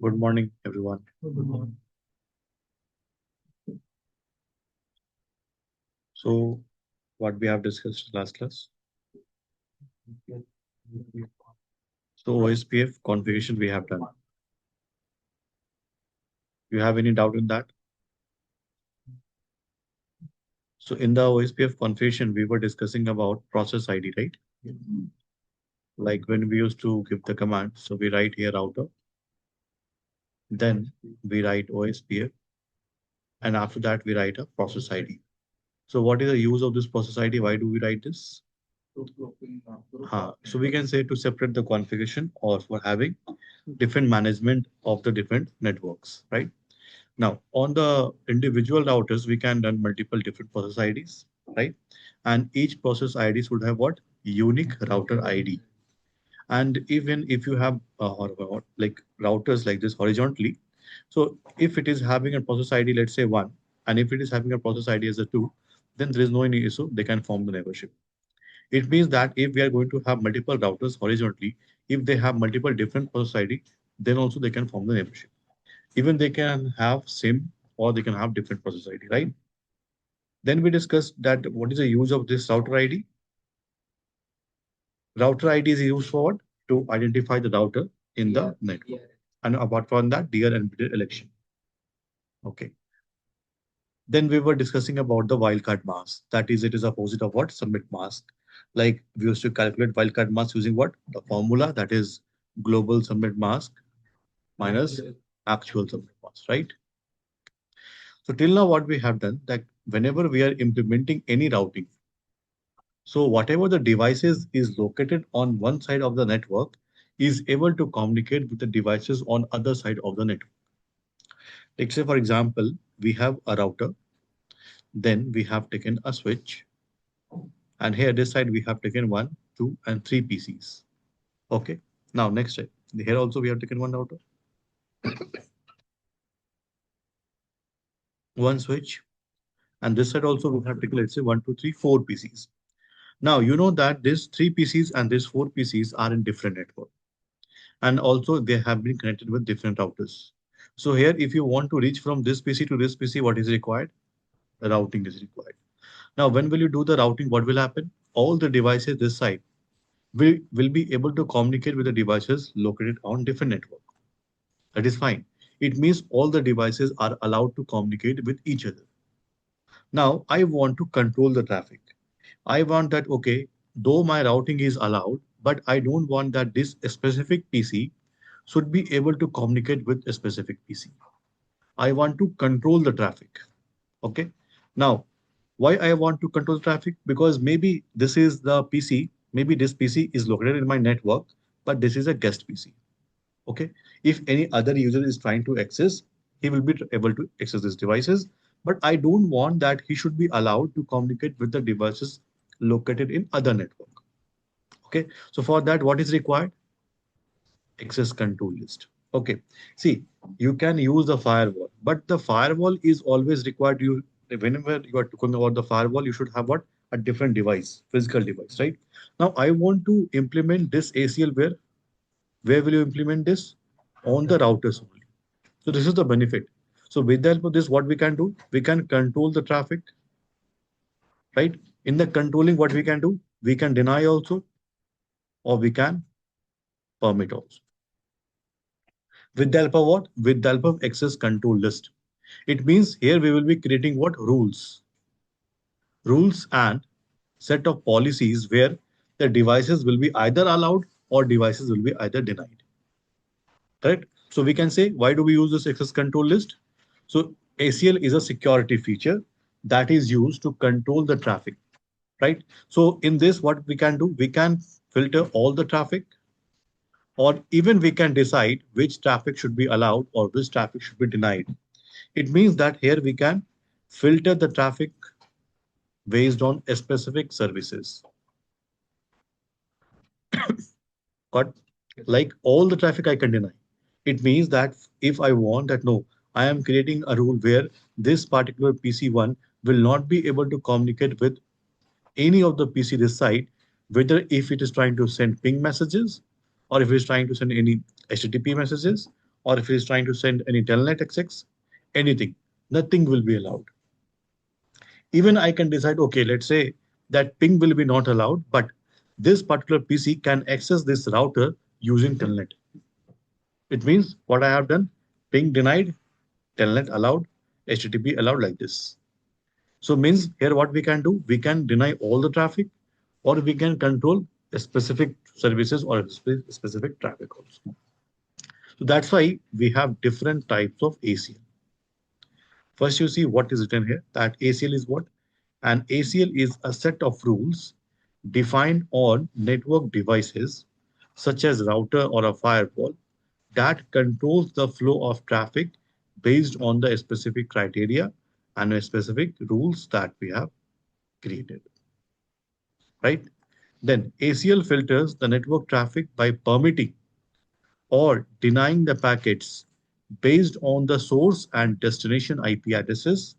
Good morning, everyone. Good morning. So, what we have discussed last class? So, OSPF configuration we have done. You have any doubt in that? So, in the OSPF configuration, we were discussing about process ID, right? Like when we used to give the command, so we write here router, then we write OSPF, and after that we write a process ID. So, what is the use of this process ID? Why do we write this? So we can say to separate the configuration or for having different management of the different networks, right? Now, on the individual routers, we can run multiple different process IDs, right? And each process ID should have what? Unique router ID. And even if you have like routers like this horizontally, so if it is having a process ID, let's say one, and if it is having a process ID as a two, then there is no any issue. They can form the neighborship. It means that if we are going to have multiple routers horizontally, if they have multiple different process ID, then also they can form the neighborship. Even they can have same or they can have different process ID, right? Then we discussed that what is the use of this router ID? Router ID is used for what? To identify the router in the network. And apart from that, DR and bidder election. Okay. Then we were discussing about the wildcard mask. That is, it is opposite of what? Submit mask. Like we used to calculate wildcard mask using what? The formula that is global submit mask minus actual submit mask, right? So till now, what we have done that whenever we are implementing any routing, so whatever the devices is located on one side of the network is able to communicate with the devices on other side of the network. Like say for example, we have a router, then we have taken a switch, and here this side we have taken one, two, and three PCs. Okay. Now next side. Here also we have taken one router, one switch, and this side also we have taken let's say one, two, three, four PCs. Now you know that these three PCs and these four PCs are in different network, and also they have been connected with different routers. So here, if you want to reach from this PC to this PC, what is required? The routing is required. Now, when will you do the routing? What will happen? All the devices this side will be able to communicate with the devices located on different network. That is fine. It means all the devices are allowed to communicate with each other. Now, I want to control the traffic. I want that, okay, though my routing is allowed, but I don't want that this specific PC should be able to communicate with a specific PC. I want to control the traffic. Okay. Now, why I want to control traffic? Because maybe this is the PC, maybe this PC is located in my network, but this is a guest PC. Okay. If any other user is trying to access, he will be able to access these devices. But I don't want that he should be allowed to communicate with the devices located in other network. Okay. So for that, what is required? Access control list. Okay. See, you can use the firewall, but the firewall is always required. You whenever you are talking about the firewall, you should have what? A different device, physical device, right? Now I want to implement this ACL where? Where will you implement this? On the routers only. So this is the benefit. So with the help of this, what we can do? We can control the traffic, right? In the controlling, what we can do? We can deny also, or we can permit also. With the help of what? With the help of access control list. It means here we will be creating what? Rules and set of policies where the devices will be either allowed or devices will be either denied. Correct? So we can say, why do we use this access control list? So ACL is a security feature that is used to control the traffic, right? So in this, what we can do, we can filter all the traffic, or even we can decide which traffic should be allowed or which traffic should be denied. It means that here we can filter the traffic based on specific services. But like all the traffic I can deny. It means that if I want that, no, I am creating a rule where this particular PC1 will not be able to communicate with any of the PC this side, whether if it is trying to send ping messages or if it is trying to send any HTTP messages or if it is trying to send any telnet execs, anything, nothing will be allowed. Even I can decide, okay, let's say that ping will be not allowed, but this particular PC can access this router using telnet. It means what I have done, ping denied, telnet allowed, HTTP allowed, like this. So means here what we can do, we can deny all the traffic, or we can control a specific services or a specific traffic also. So that's why we have different types of ACL. First, you see what is written here, that ACL is what? An ACL is a set of rules defined on network devices such as router or a firewall that controls the flow of traffic based on the specific criteria and specific rules that we have created, right? Then ACL filters the network traffic by permitting or denying the packets based on the source and destination IP addresses,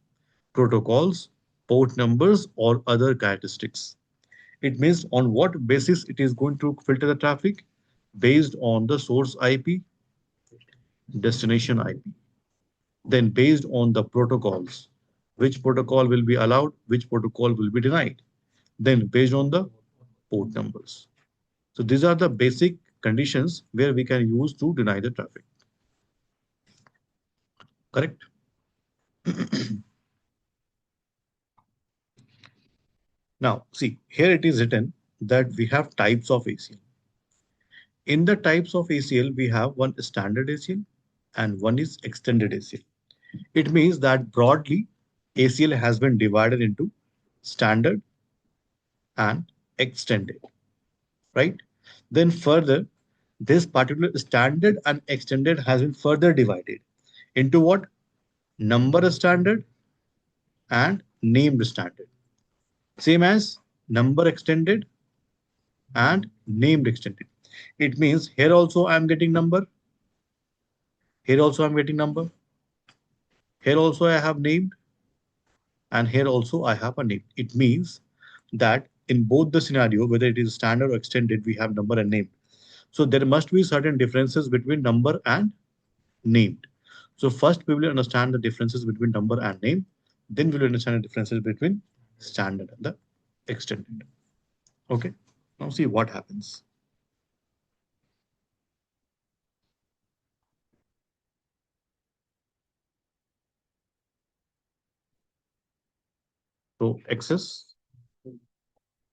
protocols, port numbers, or other characteristics. It means on what basis it is going to filter the traffic based on the source IP, destination IP. Then based on the protocols, which protocol will be allowed, which protocol will be denied. Then based on the port numbers. So these are the basic conditions where we can use to deny the traffic. Correct? Now, see, here it is written that we have types of ACL. In the types of ACL, we have one standard ACL and one is extended ACL. It means that broadly, ACL has been divided into standard and extended, right? Then further, this particular standard and extended has been further divided into what? Number standard and named standard. Same as number extended and named extended. It means here also I am getting number, here also I'm getting number, here also I have named, and here also I have a name. It means that in both the scenario, whether it is standard or extended, we have number and name. So there must be certain differences between number and named. So first we will understand the differences between number and name. Then we will understand the differences between standard and the extended. Okay. Now see what happens. So access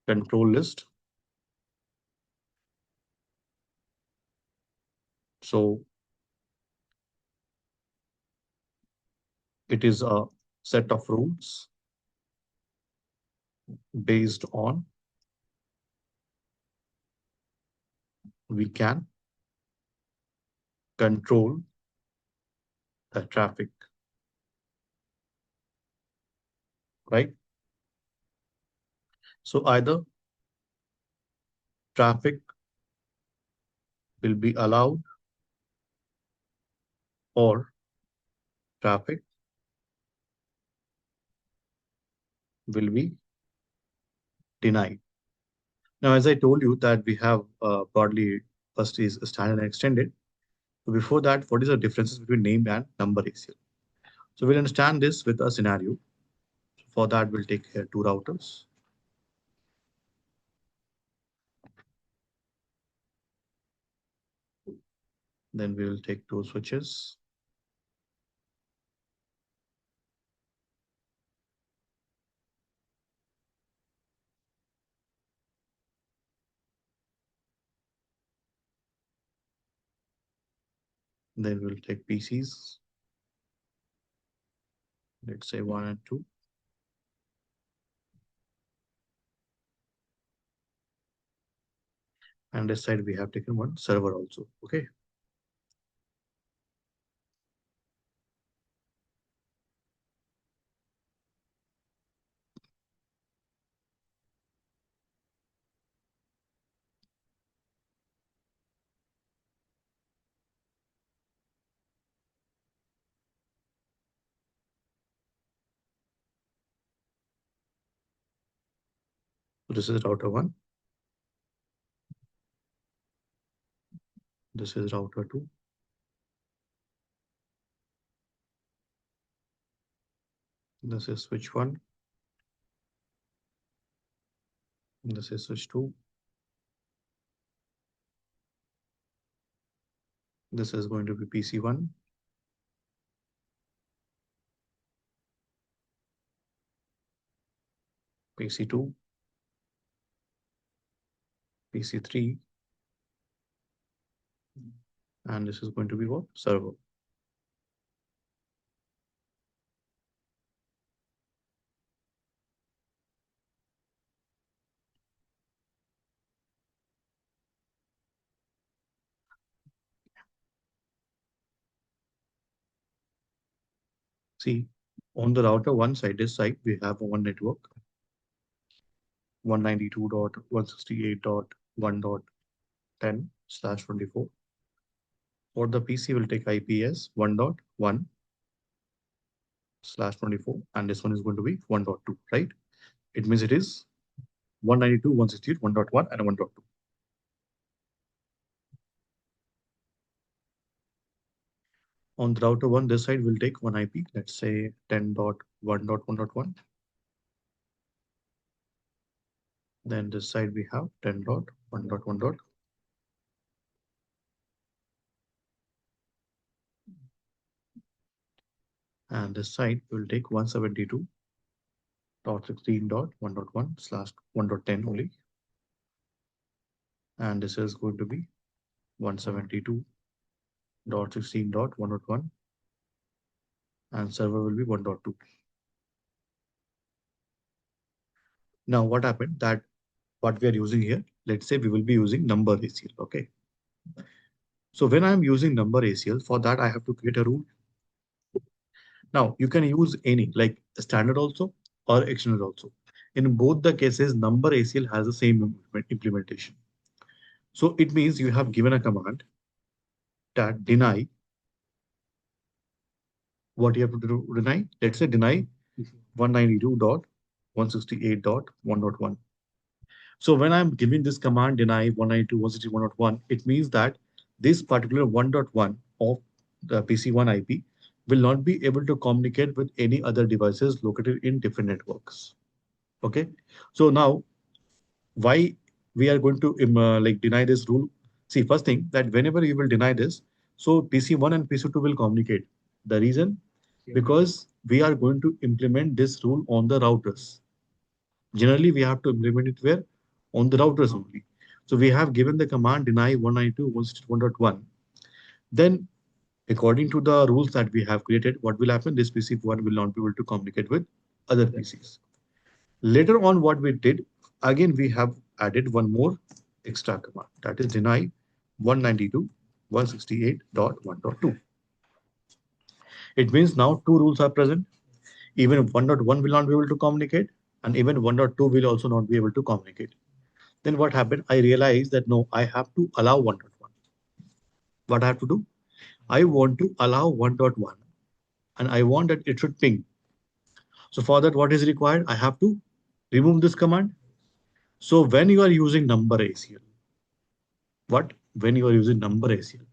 control list. So it is a set of rules based on we can control the traffic, right? So either traffic will be allowed or traffic will be denied. Now, as I told you that we have broadly first is standard and extended. So before that, what is the differences between named and number ACL? So we'll understand this with a scenario. For that, we'll take here two routers. Then we will take two switches. Then we'll take PCs. Let's say one and two. And this side we have taken one server also. Okay. So this is router one. This is router two. This is switch 1. This is switch 2. This is going to be PC1, PC2, PC3, and this is going to be what? Server. See, on the router one side, this side, we have one network, 192.168.1.10/24. For the PC, will take IPS 1.1/24, and this one is going to be 1.2, right? It means it is 192.168, 1.1, and 1.2. On the router one, this side will take one IP, let's say 10.1.1.1. Then this side we have 10.1.1. And this side will take 172.16.1.1/1.10 only. And this is going to be 172.16.1.1, and server will be 1.2. Now what happened that what we are using here, let's say we will be using number ACL. Okay. So when I'm using number ACL, for that I have to create a rule. Now you can use any like standard also or external also. In both the cases, number ACL has the same implementation. So it means you have given a command that deny. What you have to do, deny? Let's say deny 192.168.1.1. So when I'm giving this command deny 192.168.1.1, it means that this particular 1.1 of the PC1 IP will not be able to communicate with any other devices located in different networks. Okay. So now why we are going to like deny this rule? See, first thing that whenever you will deny this, so PC1 and PC2 will communicate. The reason, because we are going to implement this rule on the routers. Generally, we have to implement it where? On the routers only. So we have given the command deny 192.161.1. Then according to the rules that we have created, what will happen? This PC1 will not be able to communicate with other PCs. Later on, what we did, again, we have added one more extra command, that is deny 192.168.1.2. It means now two rules are present. Even 1.1 will not be able to communicate, and even 1.2 will also not be able to communicate. Then what happened? I realized that no, I have to allow 1.1. What I have to do? I want to allow 1.1, and I want that it should ping. So for that, what is required? I have to remove this command. So when you are using number ACL, what? When you are using number ACL,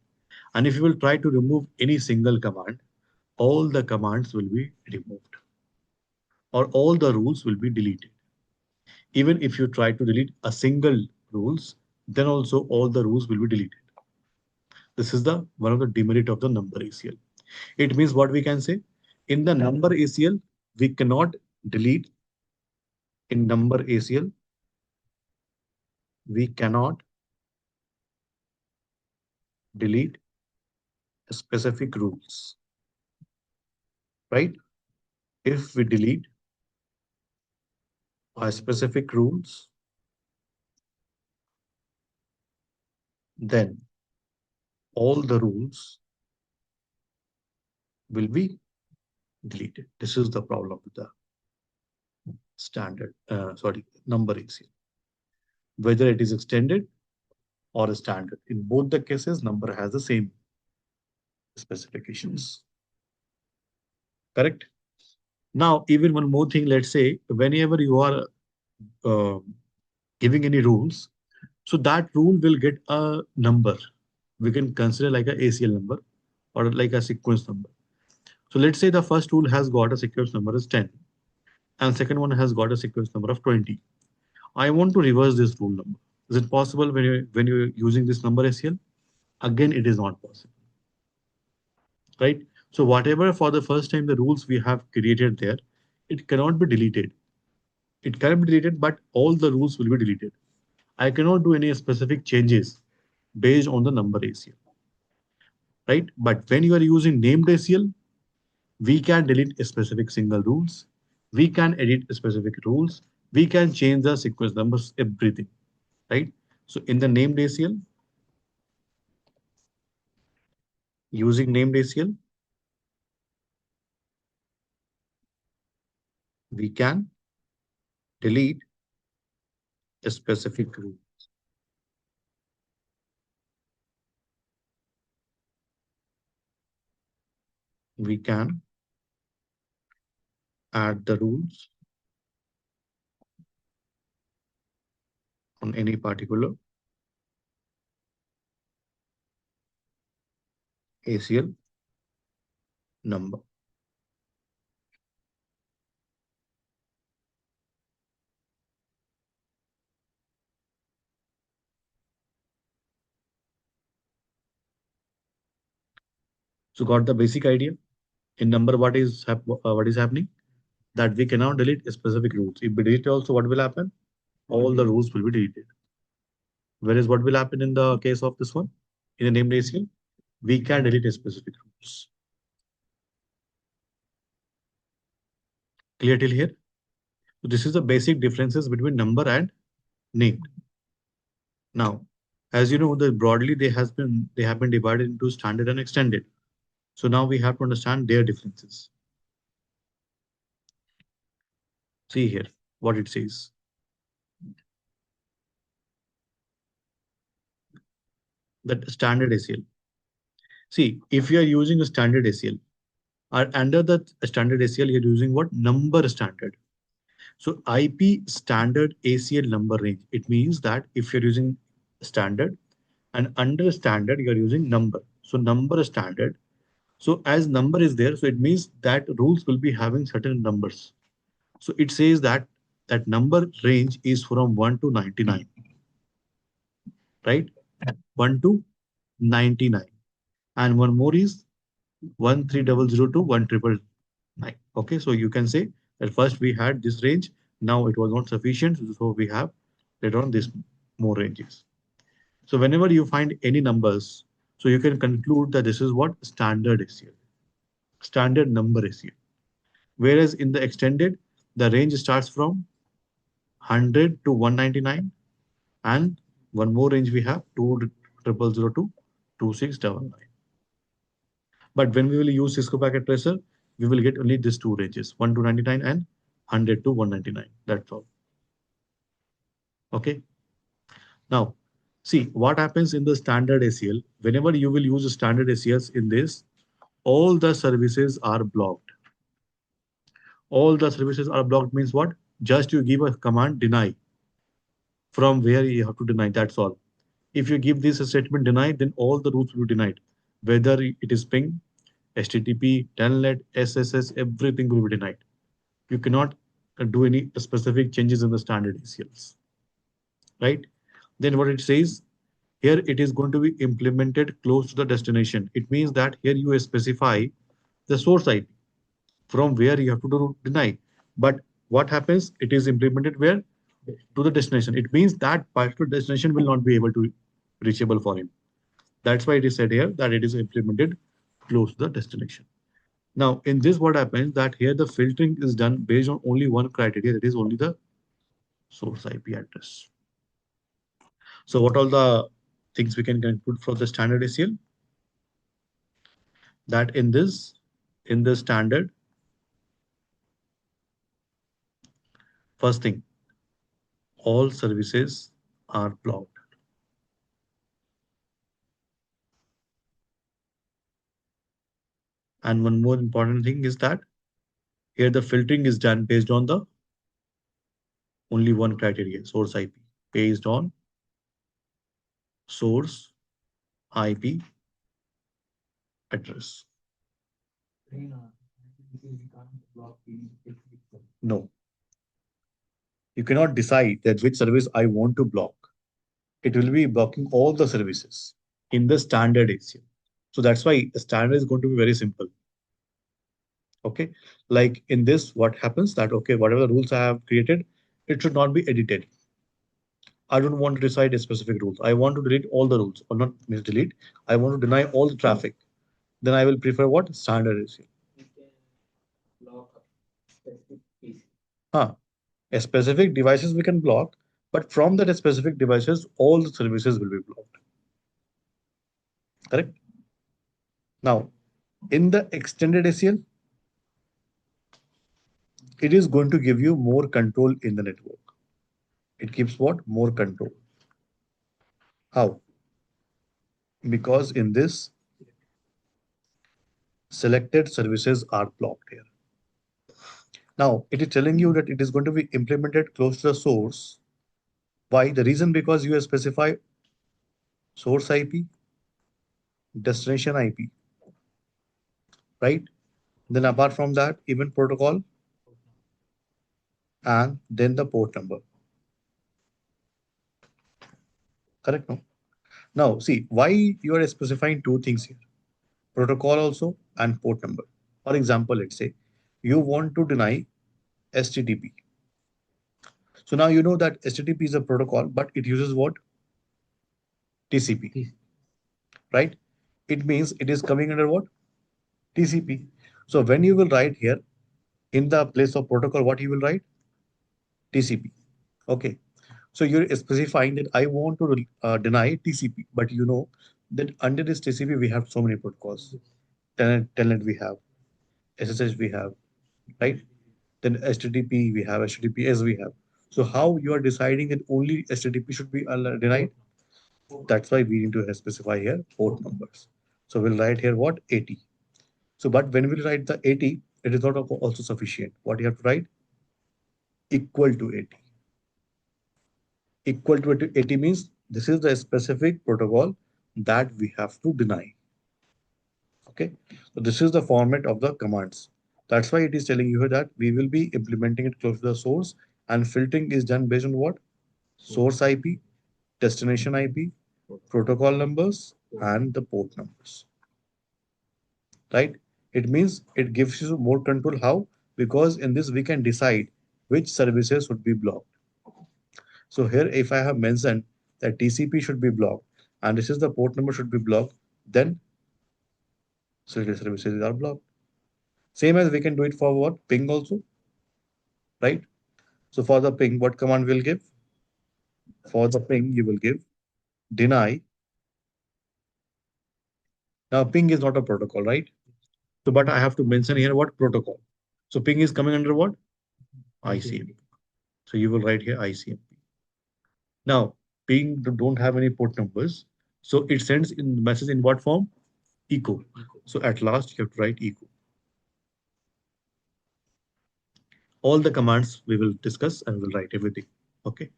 and if you will try to remove any single command, all the commands will be removed or all the rules will be deleted. Even if you try to delete a single rules, then also all the rules will be deleted. This is the one of the demerit of the number ACL. It means what we can say in the number ACL, we cannot delete in number ACL, we cannot delete specific rules, right? If we delete a specific rules, then all the rules will be deleted. This is the problem with the standard, number ACL. Whether it is extended or a standard, in both the cases, number has the same specifications. Correct? Now, even one more thing, let's say whenever you are uh, giving any rules, so that rule will get a number. We can consider like a ACL number or like a sequence number. So let's say the first rule has got a sequence number is 10. and second one has got a sequence number of 20. I want to reverse this rule number. Is it possible when you're using this number ACL? Again, it is not possible, right? So whatever for the first time the rules we have created there, it cannot be deleted. It can be deleted, but all the rules will be deleted. I cannot do any specific changes based on the number ACL, right? But when you are using named ACL, we can delete a specific single rules. We can edit specific rules. We can change the sequence numbers, everything, right? So in the named ACL, using named ACL, we can delete a specific rule. We can add the rules on any particular ACL number. So got the basic idea in number what is happening, that we cannot delete specific rules. If we delete also, what will happen? All the rules will be deleted. Whereas what will happen in the case of this one, in the named ACL, we can delete a specific rules. Clear till here? So this is the basic differences between number and named. Now, as you know, the broadly they have been divided into standard and extended. So now we have to understand their differences. See here what it says. That standard ACL. See, if you are using a standard ACL, or under the standard ACL, you're using what? Number standard. So IP standard ACL number range. It means that if you're using standard and under standard, you're using number. So number standard. So as number is there, so it means that rules will be having certain numbers. So it says that that number range is from 1 to 99, right? 1 to 99. And one more is 1300 to 1999. Okay, so you can say that first we had this range, now it was not sufficient, so we have later on this more ranges. So whenever you find any numbers, so you can conclude that this is what standard ACL, standard number ACL. Whereas in the extended, the range starts from 100 to 199, and one more range we have 2000 to 2699. But when we will use Cisco packet tracer, we will get only these two ranges, 1 to 99 and 100 to 199. That's all. Okay. Now, see what happens in the standard ACL. Whenever you will use standard ACLs in this, all the services are blocked. All the services are blocked means what? Just you give a command deny from where you have to deny. That's all. If you give this statement deny, then all the routes will be denied. Whether it is ping, HTTP, telnet, SSS, everything will be denied. You cannot do any specific changes in the standard ACLs, right? Then what it says, here it is going to be implemented close to the destination. It means that here you specify the source IP from where you have to do deny. But what happens? It is implemented where? To the destination. It means that particular destination will not be able to reachable for him. That's why it is said here that it is implemented close to the destination. Now, in this, what happens that here the filtering is done based on only one criteria, that is only the source IP address. So what all the things we can conclude from the standard ACL? That in the standard, first thing, all services are blocked. And one more important thing is that here the filtering is done based on the only one criteria, source IP, based on source IP address. No. You cannot decide that which service I want to block. It will be blocking all the services in the standard ACL. So that's why the standard is going to be very simple. Okay. Like in this, what happens that, okay, whatever the rules I have created, it should not be edited. I don't want to decide a specific rules. I want to delete all the rules, or not means delete. I want to deny all the traffic. Then I will prefer what? Standard ACL. Huh. A specific devices we can block, but from that specific devices, all the services will be blocked. Correct? Now, in the extended ACL, it is going to give you more control in the network. It gives what? More control. How? Because in this, selected services are blocked here. Now, it is telling you that it is going to be implemented close to the source. Why? The reason because you specify source IP, destination IP, right? Then apart from that, even protocol and then the port number. Correct? No? Now, see why you are specifying two things here: protocol also and port number. For example, let's say you want to deny HTTP. So now you know that HTTP is a protocol, but it uses what? TCP, right? It means it is coming under what? TCP. So when you will write here in the place of protocol, what you will write? TCP. Okay. So you're specifying that I want to deny TCP, but you know that under this TCP we have so many protocols. Telnet we have, SSH we have, right? Then HTTP we have, HTTPS we have. So how you are deciding that only HTTP should be denied? That's why we need to specify here port numbers. So we'll write here what? 80. So but when we write the 80, it is not also sufficient. What you have to write? Equal to 80. Equal to 80 means this is the specific protocol that we have to deny. Okay. So this is the format of the commands. That's why it is telling you here that we will be implementing it close to the source, and filtering is done based on what? Source IP, destination IP, protocol numbers, and the port numbers. Right? It means it gives you more control. How? Because in this we can decide which services should be blocked. So here, if I have mentioned that TCP should be blocked and this is the port number should be blocked, then selected services are blocked. Same as we can do it for what? Ping also, right? So for the ping, what command will give? For the ping, you will give deny. Now ping is not a protocol, right? So but I have to mention here what protocol. So ping is coming under what? ICMP. So you will write here ICMP. Now ping don't have any port numbers. So it sends in the message in what form? Echo. So at last you have to write echo. All the commands we will discuss and we'll write everything. Okay.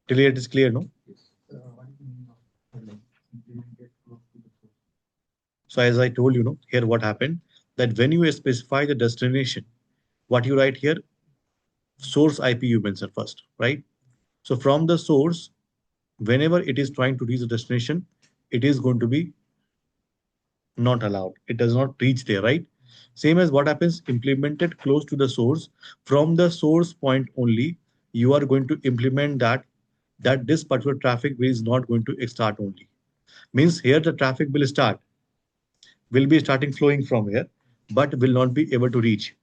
Till it is clear, no? So as I told you, know, here what happened that when you specify the destination, what you write here, source IP you mention first, right? So from the source, whenever it is trying to reach the destination, it is going to be not allowed. It does not reach there, right? Same as what happens implemented close to the source. From the source point only, you are going to implement that this particular traffic is not going to start only. Means here the traffic will be starting flowing from here, but will not be able to reach.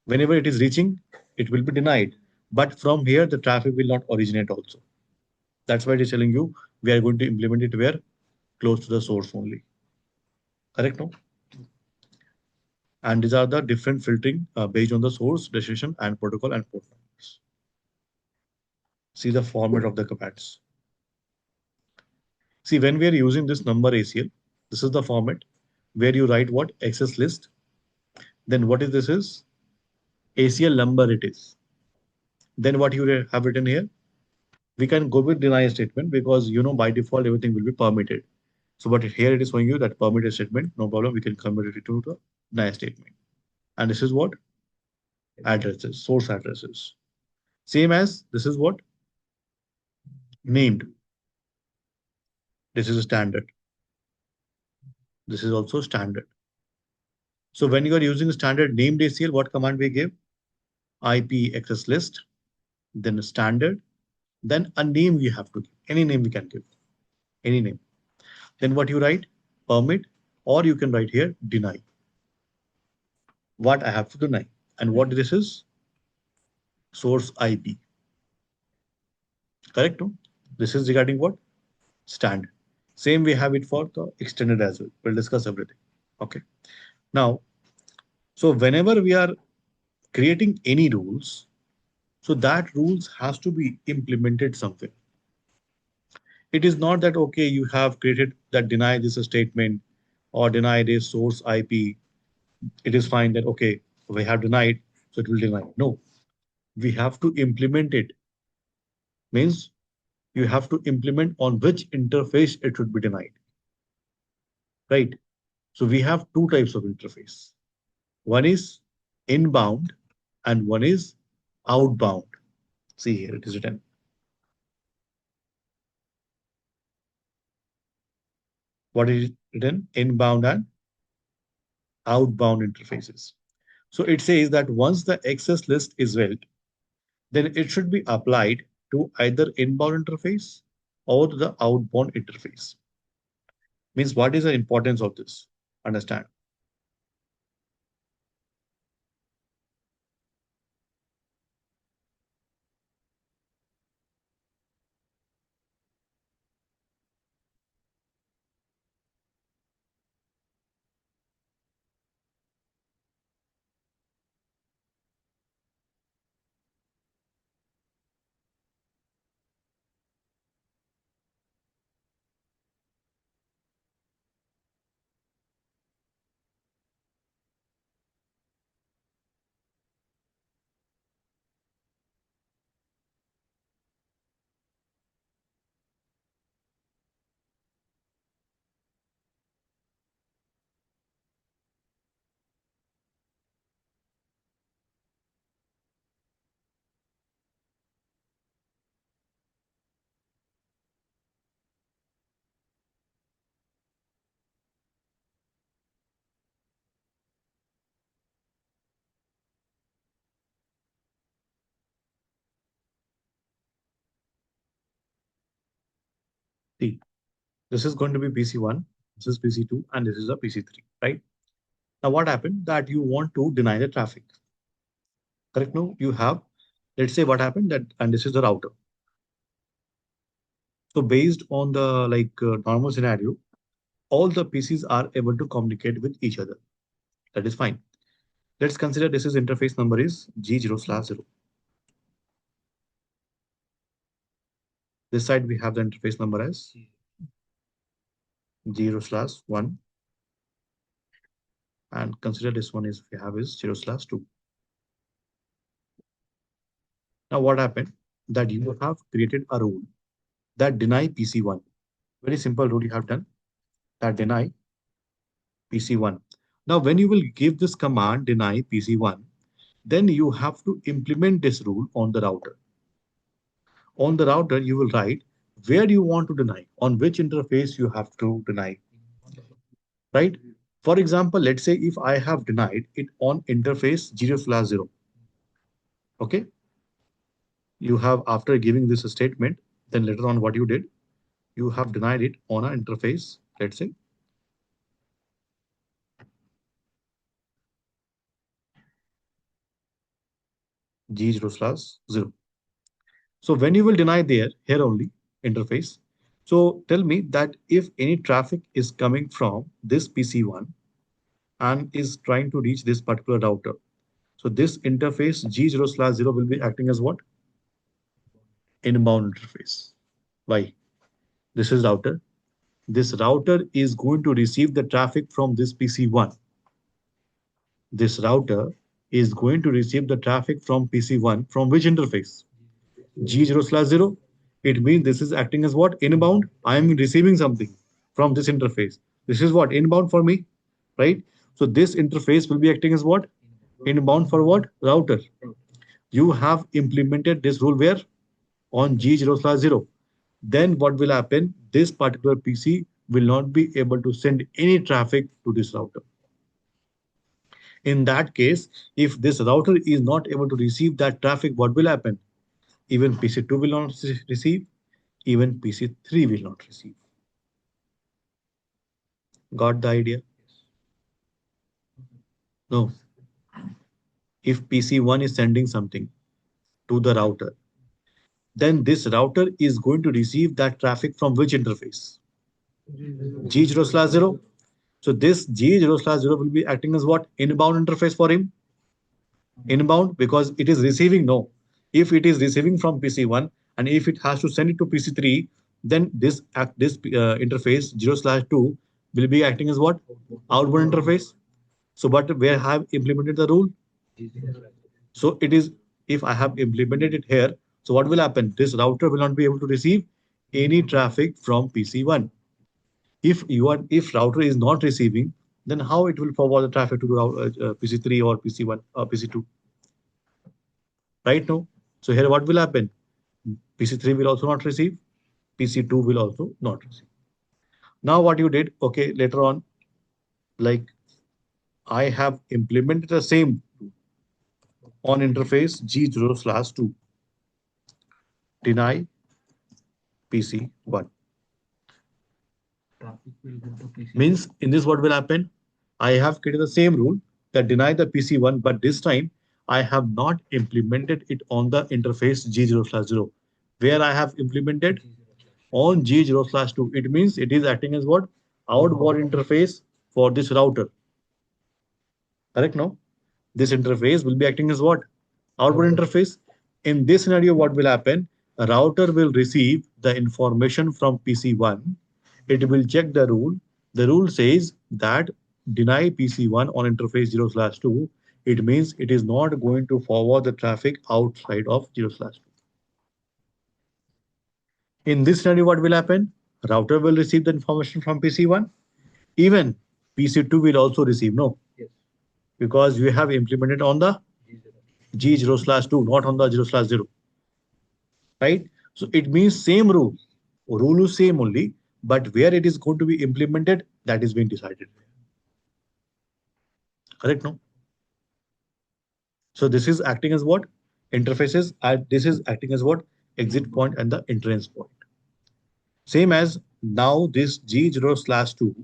Whenever it is reaching, it will be denied. But from here, the traffic will not originate also. That's why it is telling you we are going to implement it where? Close to the source only. Correct, no? And these are the different filtering based on the source, destination, and protocol and port numbers. See the format of the commands. See, when we are using this number ACL, this is the format where you write what? Access list. Then what is this is? ACL number it is. Then what you have written here? We can go with deny statement because you know by default everything will be permitted. So but here it is showing you that permitted statement, no problem. We can convert it to the deny statement. And this is what? Addresses, source addresses. Same as this is what? Named. This is a standard. This is also standard. So when you are using standard named ACL, what command we give? IP access list, then a standard, then a name you have to give. Any name we can give. Any name. Then what you write? Permit, or you can write here deny. What I have to deny. And what this is? Source IP. Correct? No? This is regarding what? Standard. Same we have it for the extended as well. We'll discuss everything. Okay. Now, so whenever we are creating any rules, so that rules has to be implemented somewhere. It is not that, okay, you have created that deny this statement or deny this source IP. It is fine that, okay, we have denied, so it will deny. No, we have to implement it. Means you have to implement on which interface it should be denied, right? So we have two types of interface. One is inbound and one is outbound. See here, it is written. What is written? Inbound and outbound interfaces. So it says that once the access list is valid, then it should be applied to either inbound interface or the outbound interface. Means what is the importance of this? Understand? See, this is going to be PC1, this is PC2, and this is a PC3, right? Now what happened that you want to deny the traffic. Correct? No, you have, let's say what happened that, and this is the router. So based on the normal scenario, all the PCs are able to communicate with each other. That is fine. Let's consider this is interface number is G0/0. This side we have the interface number as 0/1, and consider this one is we have is 0/2. Now what happened that you have created a rule that deny PC1. Very simple rule you have done that deny PC1. Now when you will give this command deny PC1, then you have to implement this rule on the router. On the router, you will write where you want to deny, on which interface you have to deny, right? For example, let's say if I have denied it on interface 0/0, okay? You have, after giving this statement, then later on what you did, you have denied it on an interface, let's say G0/0. So when you will deny there, here only, interface, so tell me that if any traffic is coming from this PC1 and is trying to reach this particular router, so this interface G0/0 will be acting as what? Inbound interface. Why? This is router. This router is going to receive the traffic from this PC1. This router is going to receive the traffic from PC1 from which interface? G0/0. It means this is acting as what? Inbound. I am receiving something from this interface. This is what? Inbound for me, right? So this interface will be acting as what? Inbound for what? Router. You have implemented this rule where? On G0/0. Then what will happen? This particular PC will not be able to send any traffic to this router. In that case, if this router is not able to receive that traffic, what will happen? Even PC2 will not receive, even PC3 will not receive. Got the idea? No. If PC1 is sending something to the router, then this router is going to receive that traffic from which interface? G0/0. So this G0/0 will be acting as what? Inbound interface for him. Inbound because it is receiving. No. If it is receiving from PC1 and if it has to send it to PC3, then this interface 0/2 will be acting as what? Outbound interface. So but where I have implemented the rule? So it is, if I have implemented it here, so what will happen? This router will not be able to receive any traffic from PC1. If router is not receiving, then how it will forward the traffic to PC3 or PC1 or PC2? Right now. So here what will happen? PC3 will also not receive, PC2 will also not receive. Now what you did, okay, later on, like I have implemented the same on interface G0/2, deny PC1. Means in this what will happen? I have created the same rule that deny the PC1, but this time I have not implemented it on the interface G0/0. Where I have implemented? On G0/2. It means it is acting as what? Outbound interface for this router. Correct now? This interface will be acting as what? Outbound interface. In this scenario, what will happen? A router will receive the information from PC1. It will check the rule. The rule says that deny PC1 on interface 0/2. It means it is not going to forward the traffic outside of 0/2. In this scenario, what will happen? Router will receive the information from PC1. Even PC2 will also receive, no? Because you have implemented on the G0/2, not on the 0/0, right? So it means same rule. Rule is same only, but where it is going to be implemented, that is being decided. Correct, no? So this is acting as what? Interfaces, and this is acting as what? Exit point and the entrance point. Same as now this G0/2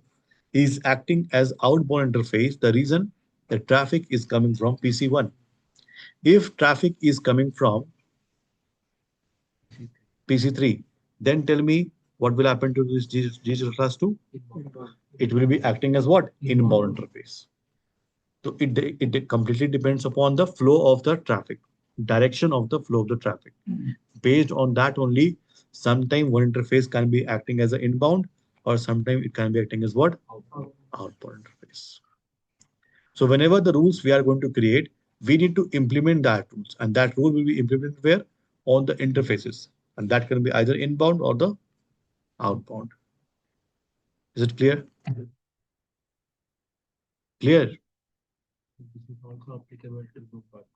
is acting as outbound interface. The reason the traffic is coming from PC1. If traffic is coming from PC3, then tell me what will happen to this G0/2? It will be acting as what? Inbound interface. So it completely depends upon the flow of the traffic, direction of the flow of the traffic. Based on that only, sometime one interface can be acting as an inbound or sometime it can be acting as what? Outbound interface. So whenever the rules we are going to create, we need to implement that rules, and that rule will be implemented where? On the interfaces, and that can be either inbound or the outbound. Is it clear? Clear? This is also applicable to loopback.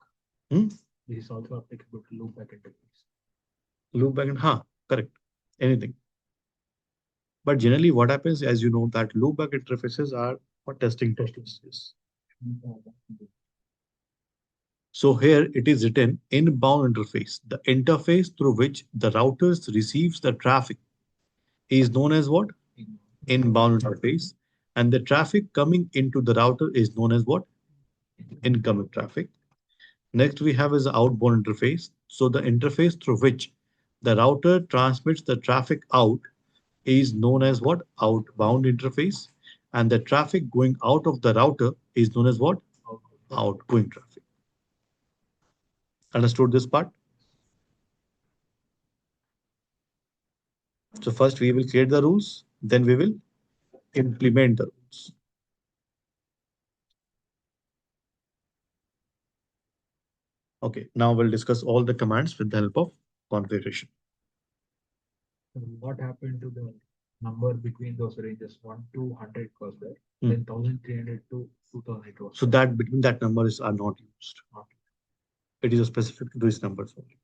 Hmm? This is also applicable to loopback interface. Loop back and correct. Anything. But generally, what happens, as you know, that loop back interfaces are for testing purposes. So here it is written inbound interface. The interface through which the routers receives the traffic is known as what? Inbound interface. And the traffic coming into the router is known as what? Incoming traffic. Next we have is the outbound interface. So the interface through which the router transmits the traffic out is known as what? Outbound interface. And the traffic going out of the router is known as what? Outgoing traffic. Understood this part? So first we will create the rules, then we will implement the rules. Okay, now we'll discuss all the commands with the help of configuration. So what happened to the number between those ranges? 1 to 100 was there, Hmm. then 1300 to 2008 was So that between that numbers are not used. not. It is specific to these numbers only.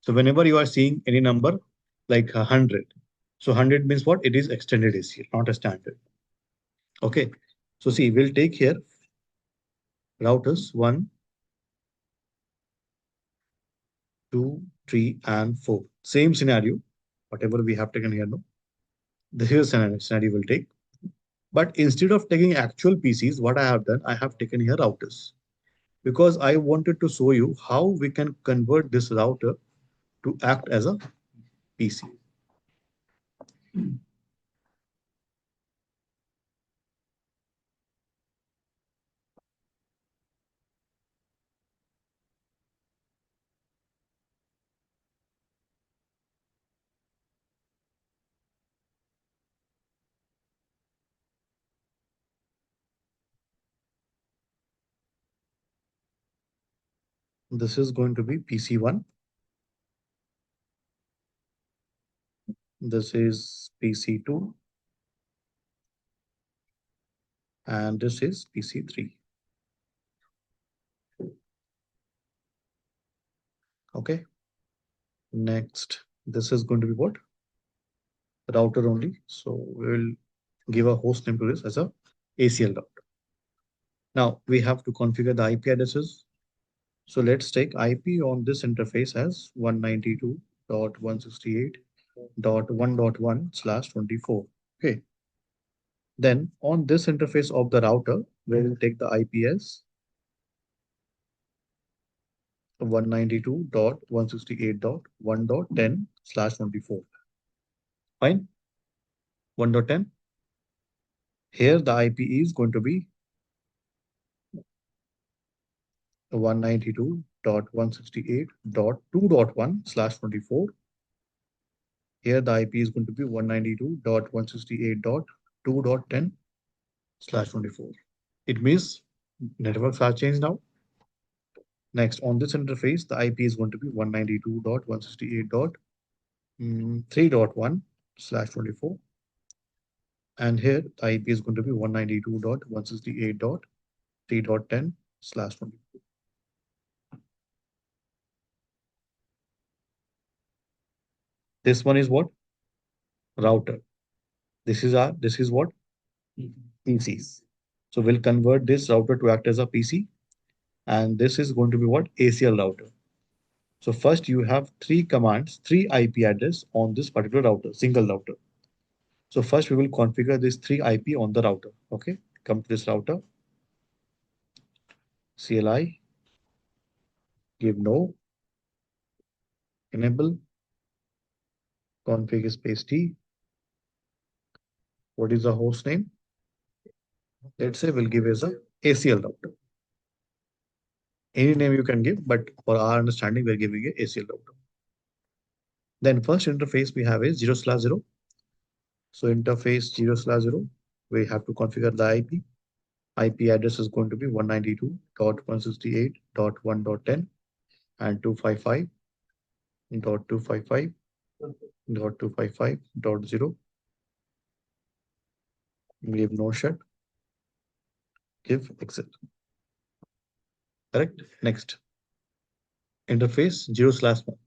So whenever you are seeing any number like 100, so 100 means what? It is extended ACL, not a standard. Okay. So see, we'll take here routers 1, 2, 3, and 4. Same scenario, whatever we have taken here. No, this is a scenario we'll take. But instead of taking actual PCs, what I have done, I have taken here routers because I wanted to show you how we can convert this router to act as a PC. This is going to be PC1. This is PC2. And this is PC3. Okay. Next, this is going to be what? Router only. So we'll give a host name to this as a ACL router. Now we have to configure the IP addresses. So let's take IP on this interface as 192.168.1.1/24. Okay. Then on this interface of the router, we will take the IP as 192.168.1.10/24. Fine. 1.10. Here the IP is going to be 192.168.2.1/24. Here the IP is going to be 192.168.2.10/24. It means networks are changed now. Next, on this interface, the IP is going to be 192.168.3.1/24. And here the IP is going to be 192.168.3.10/24. This one is what? Router. This is what? PCs. So we'll convert this router to act as a PC. And this is going to be what? ACL router. So first you have three commands, three IP address on this particular router, single router. So first we will configure this three IP on the router. Okay, come to this router, CLI, give no, enable, config space T. What is the host name? Let's say we'll give as a ACL router. Any name you can give, but for our understanding, we're giving a ACL router. Then first interface we have is 0/0. So interface 0/0, we have to configure the IP. IP address is going to be 192.168.1.10 and 255.255.255.0. Give no shut, give exit. Correct? Next. Interface 0/1.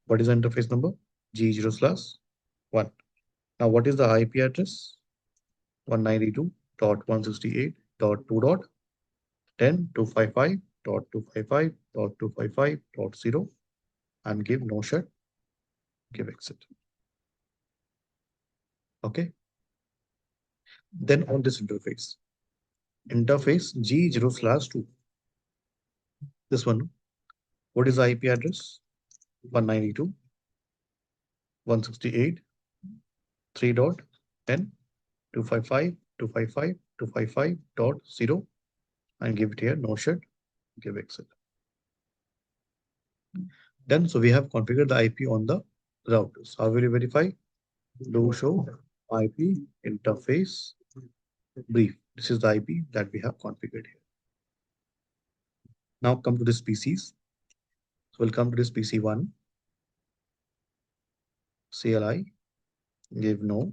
What is the interface number? G0/1. Now what is the IP address? 192.168.2.10.255.255.255.0 and give no shut, give exit. Okay. Then on this interface G0/2. This one. What is the IP address? 192.168.3.10.255.255.255.0 and give it here no shut, give exit. Then so we have configured the IP on the routers. How will you verify? Do show IP interface brief. This is the IP that we have configured here. Now come to this PCs. So we'll come to this PC1, CLI, give no,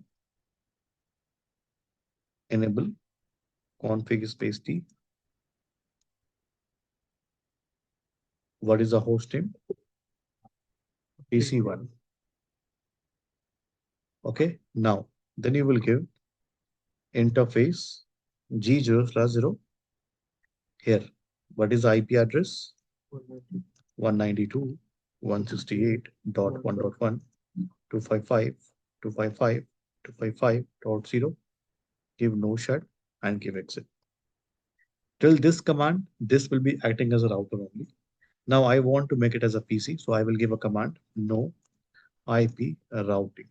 enable, config space T. What is the host name? PC1. Okay. Now, then you will give interface G0/0 here. What is the IP address? 192.168.1.1, 255.255.255.0. Give no shut and give exit. Till this command, this will be acting as a router only. Now I want to make it as a PC, so I will give a command no IP routing.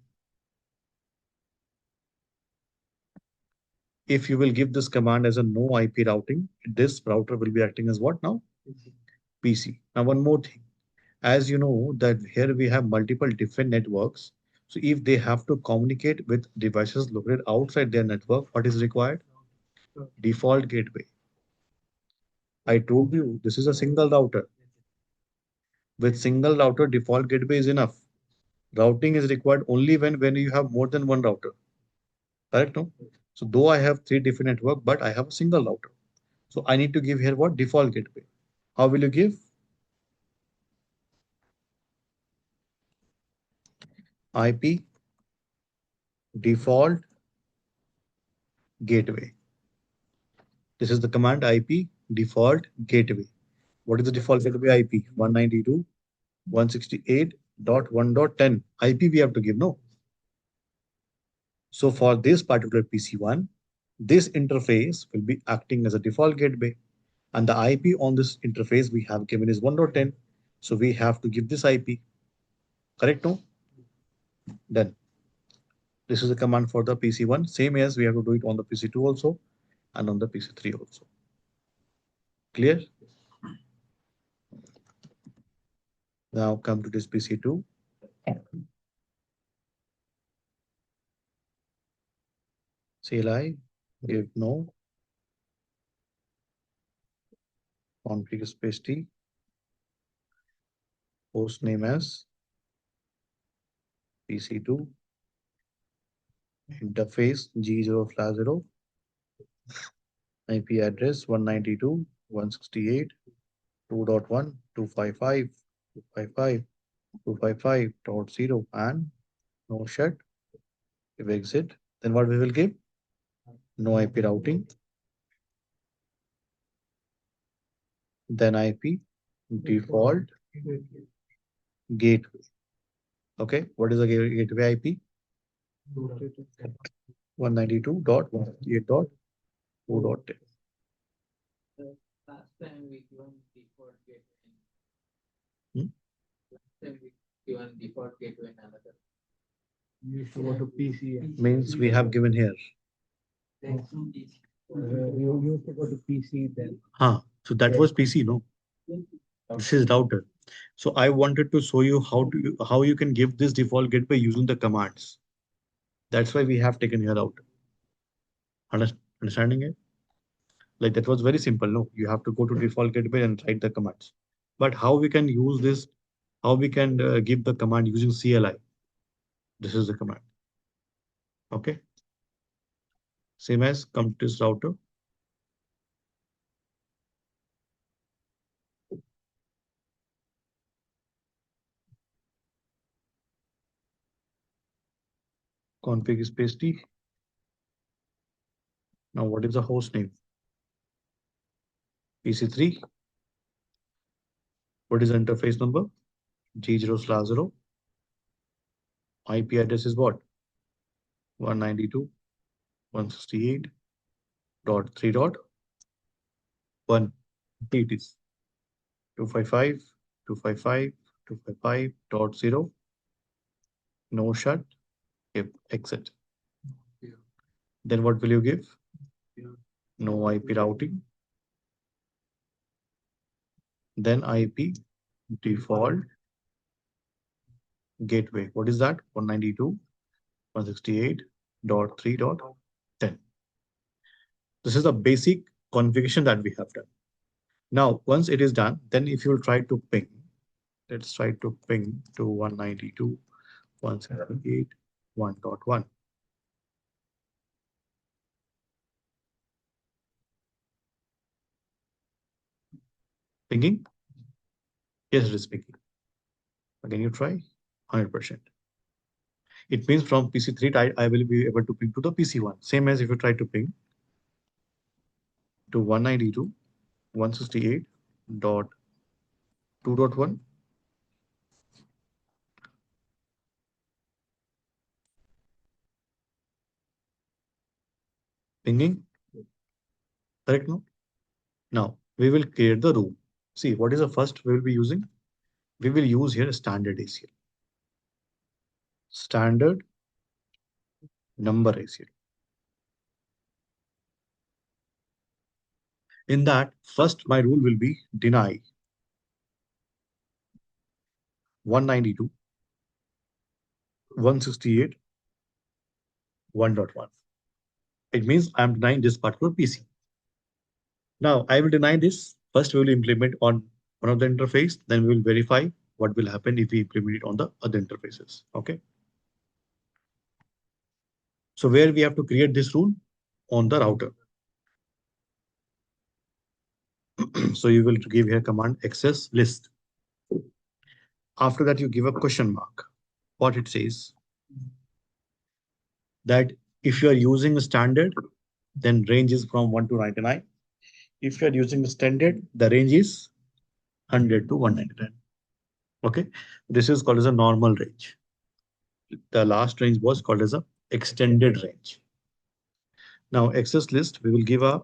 If you will give this command as a no IP routing, this router will be acting as what now? PC. Now one more thing. As you know that here we have multiple different networks. So if they have to communicate with devices located outside their network, what is required? Default gateway. I told you this is a single router. With single router, default gateway is enough. Routing is required only when you have more than one router. Correct? No? So though I have three different network, but I have a single router. So I need to give here what? Default gateway. How will you give? IP default gateway. This is the command IP default gateway. What is the default gateway IP? 192.168.1.10. IP we have to give, no? So for this particular PC1, this interface will be acting as a default gateway. And the IP on this interface we have given is 1.10. So we have to give this IP. Correct? No? Then this is the command for the PC1. Same as we have to do it on the PC2 also and on the PC3 also. Clear? Now come to this PC2. CLI, give no, config space T, host name as PC2, interface G0/0, IP address 192.168.2.1.255.255.255.0 and no shut. If exit, then what we will give? No IP routing, then IP default gateway. Okay, what is the gateway IP? 192.168.2.10. Last time we given default gateway. Hmm? Last time we given default gateway in another. You used to go to PC. Means we have given here. You used to go to PC then. So that was PC, no? This is router. So I wanted to show you how you can give this default gateway using the commands. That's why we have taken here out. Understanding it? Like that was very simple. No, you have to go to default gateway and write the commands. But how we can use this? How we can give the command using CLI? This is the command. Okay. Same as come to this router. Config space T. Now what is the host name? PC3. What is the interface number? G0/0. IP address is what? 192.168.3.1. It is 255.255.255.0. No shut. If exit. Then what will you give? No IP routing. Then IP default gateway. What is that? 192.168.3.10. This is the basic configuration that we have done. Now, once it is done, then if you try to ping, let's try to ping to 192.168.1.1. Pinging? Yes, it is picking. Again, you try 100%. It means from PC3, I will be able to ping to the PC1. Same as if you try to ping to 192.168.2.1, pinging, correct? No? Now, we will create the rule. See, what is the first we will be using? We will use here standard ACL, standard number ACL. In that, first my rule will be deny 192, 168, 1.1. It means I'm denying this particular PC. Now I will deny this. First, we will implement on one of the interface, then we will verify what will happen if we implement it on the other interfaces. Okay. So where we have to create this rule on the router. So you will give here command access list. After that, you give a question mark. What it says that if you are using a standard, then range is from 1 to 99. If you are using the standard, the range is 100 to 199. Okay. This is called as a normal range. The last range was called as a extended range. Now access list, we will give a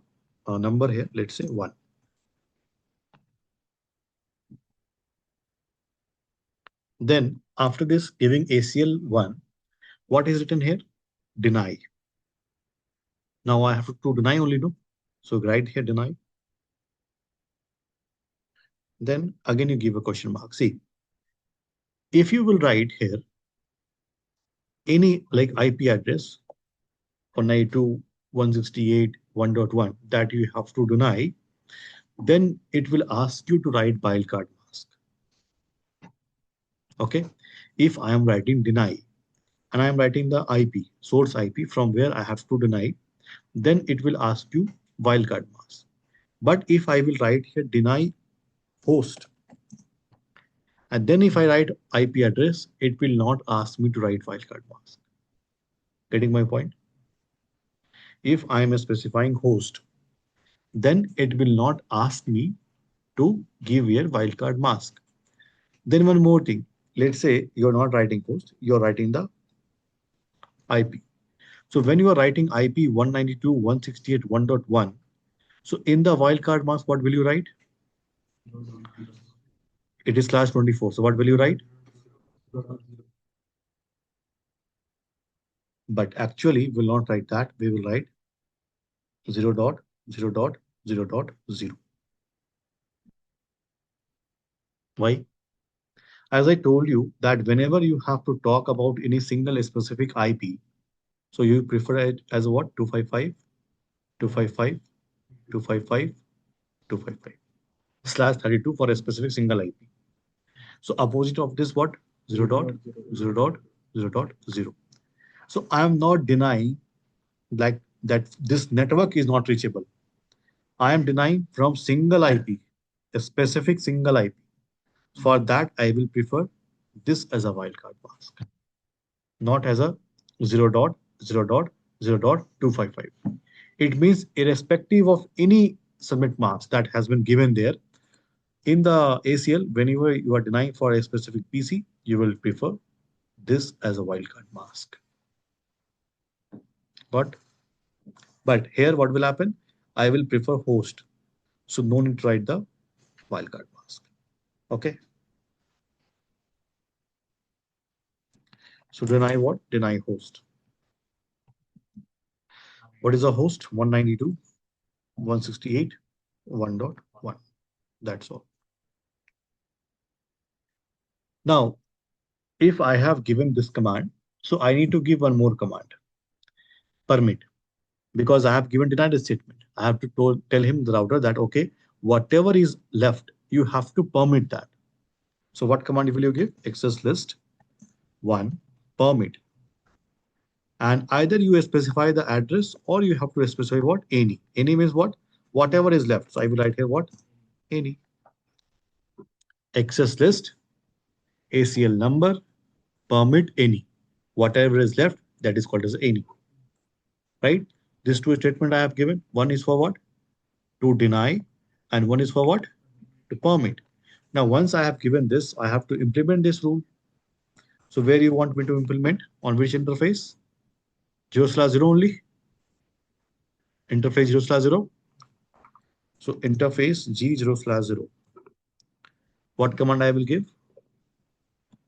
number here, let's say 1. Then after this giving ACL 1, what is written here? Deny. Now I have to deny only, no? So write here deny. Then again you give a question mark. See, if you will write here any like IP address for 92.168.1.1 that you have to deny, then it will ask you to write wildcard mask. Okay. If I am writing deny and I am writing the IP, source IP from where I have to deny, then it will ask you wildcard mask. But if I will write here deny host, and then if I write IP address, it will not ask me to write wildcard mask. Getting my point? If I am specifying host, then it will not ask me to give here wildcard mask. Then one more thing. Let's say you're not writing host, you're writing the IP. So when you are writing IP 192.168.1.1, so in the wildcard mask, what will you write? It is slash 24. So what will you write? But actually, we will not write that. We will write 0 dot 0 dot 0 dot 0. Why? As I told you that whenever you have to talk about any single specific IP, so you prefer it as a what? 255, 255, 255, 255 slash 32 for a specific single IP. So opposite of this what? 0 dot 0 dot 0 dot 0. So I am not denying like that this network is not reachable. I am denying from single IP, a specific single IP. For that, I will prefer this as a wildcard mask, not as a 0 dot 0 dot 0 dot 255. It means irrespective of any submit mask that has been given there in the ACL, whenever you are denying for a specific PC, you will prefer this as a wildcard mask. But here what will happen? I will prefer host. So no need to write the wildcard mask. Okay. So deny what? Deny host. What is a host? 192, 168, 1.1. That's all. Now, if I have given this command, so I need to give one more command, permit, because I have given denied statement. I have to tell him the router that, okay, whatever is left, you have to permit that. So what command will you give? Access list 1 permit. And either you specify the address or you have to specify what? Any. Any means what? Whatever is left. So I will write here what? Any. access list, ACL number, permit any. Whatever is left, that is called as any, right? These two statement I have given. One is for what? To deny, and one is for what? To permit. Now, once I have given this, I have to implement this rule. So where you want me to implement? On which interface? 0/0 only? Interface 0/0? So interface G0/0. What command I will give?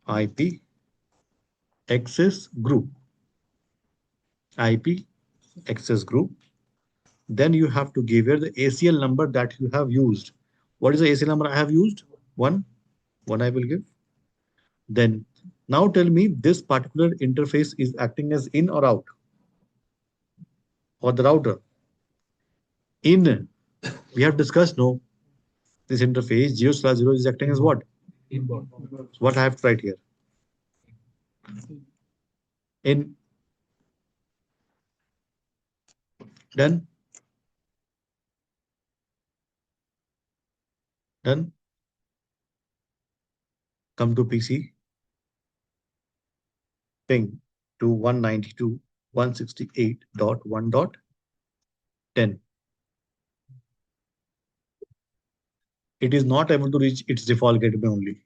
IP access group. IP access group. Then you have to give here the ACL number that you have used. What is the ACL number I have used? One. One I will give. Then now tell me this particular interface is acting as in or out, or the router. In. We have discussed no. This interface 0/0 is acting as Inbound. what? Inbound. So what I have to write here? In. Done. Done. Come to PC. Ping to 192.168.1.10. It is not able to reach its default gateway only.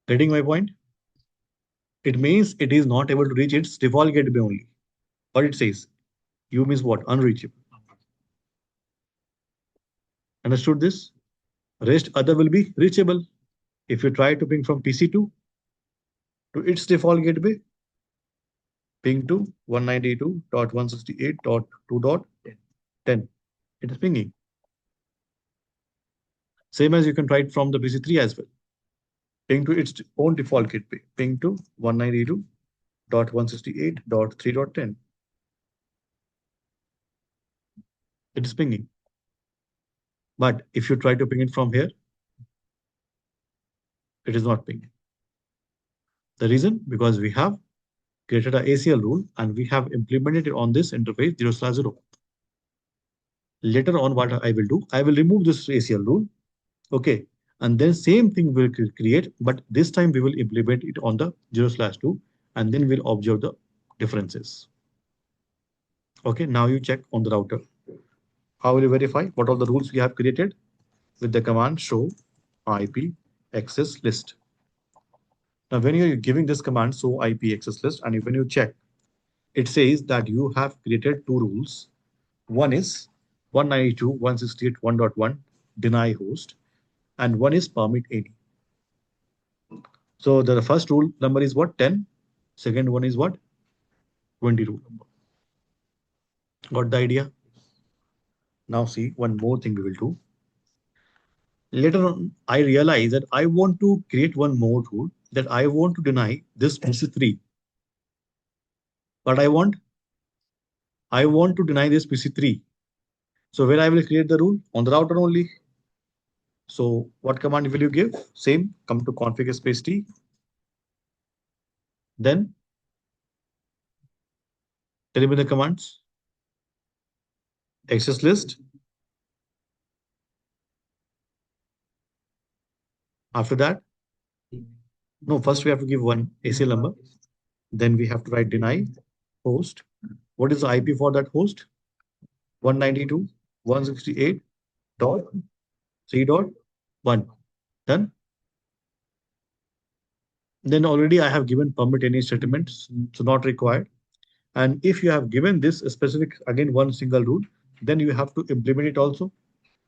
Getting my point? It means it is not able to reach its default gateway only. What it says? You means what? Unreachable. Understood this? Rest other will be reachable. If you try to ping from PC2 to its default gateway, ping to 192.168.2.10. It is pinging. Same as you can try it from the PC3 as well. Ping to its own default gateway. Ping to 192.168.3.10. It is pinging. But if you try to ping it from here, it is not pinging. The reason? Because we have created a ACL rule and we have implemented it on this interface 0/0. Later on, what I will do, I will remove this ACL rule. Okay. And then same thing will create, but this time we will implement it on the 0/2, and then we'll observe the differences. Okay. Now you check on the router. How will you verify what all the rules we have created? With the command show IP access list. Now, when you're giving this command, show IP access list, and when you check, it says that you have created two rules. One is 192.168.1.1 deny host, and one is permit any. So the first rule number is what? 10. Second one is what? 20 rule number. Got the idea? Now see, one more thing we will do. Later on, I realize that I want to create one more rule that I want to deny this PC3. But I want to deny this PC3. So where I will create the rule? On the router only. So what command will you give? Same, come to config space T. Then tell me the commands. Access list. After that, no, first we have to give one ACL number. Then we have to write deny host. What is the IP for that host? 192.168.3.1. Done. Then already I have given permit any statements, so not required. And if you have given this specific, again, one single rule, then you have to implement it also.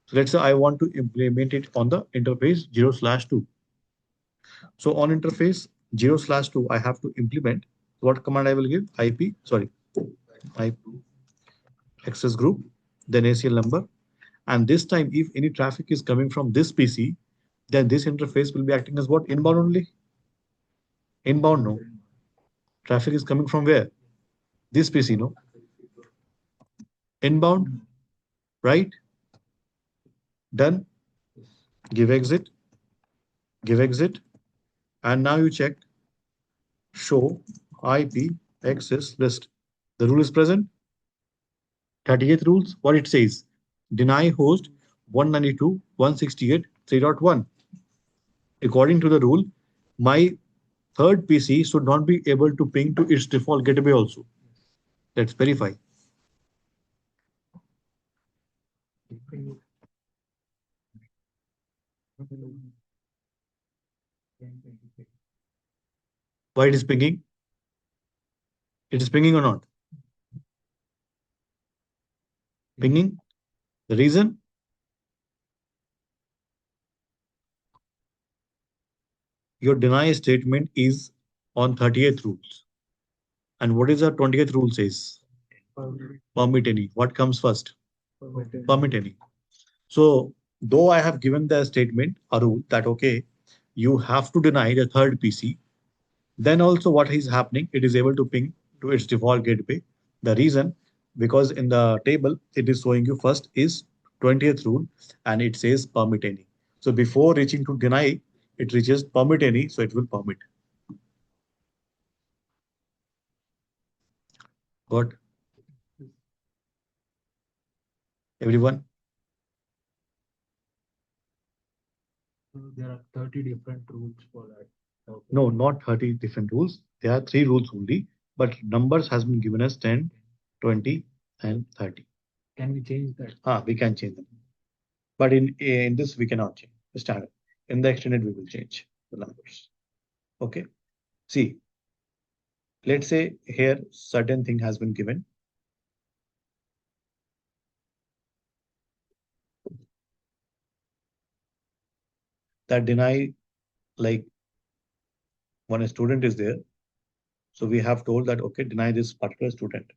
So let's say I want to implement it on the interface 0/2. So on interface 0/2, I have to implement what command I will give? IP, sorry, IP access group, then ACL number. And this time, if any traffic is coming from this PC, then this interface will be acting as what? Inbound only? Inbound, no. Traffic is coming from where? This PC, no? Inbound, right? Done. Give exit, give exit. And now you check show IP access list. The rule is present. 38 rules. What it says? Deny host 192, 168, 3.1. According to the rule, my third PC should not be able to ping to its default gateway also. Let's verify. Why it is pinging? It is pinging or not? Pinging. The reason, your deny statement is on 30th rules. And what is the 20th rule says? Permit any. What comes first? Permit any. So, though I have given the statement, a rule that okay, you have to deny the third PC, then also what is happening, it is able to ping to its default gateway. The reason, because in the table, it is showing you first is 20th rule and it says permit any. So before reaching to deny, it reaches permit any, so it will permit. Got everyone? There are 30 different rules for that. Okay. No, not 30 different rules. There are three rules only, but numbers has been given as 10, 20, and 30. Can we change that? We can change them. But in this, we cannot change the standard. In the extended, we will change the numbers. Okay. See, let's say here certain thing has been given. That deny, like when a student is there. So we have told that, okay, deny this particular student.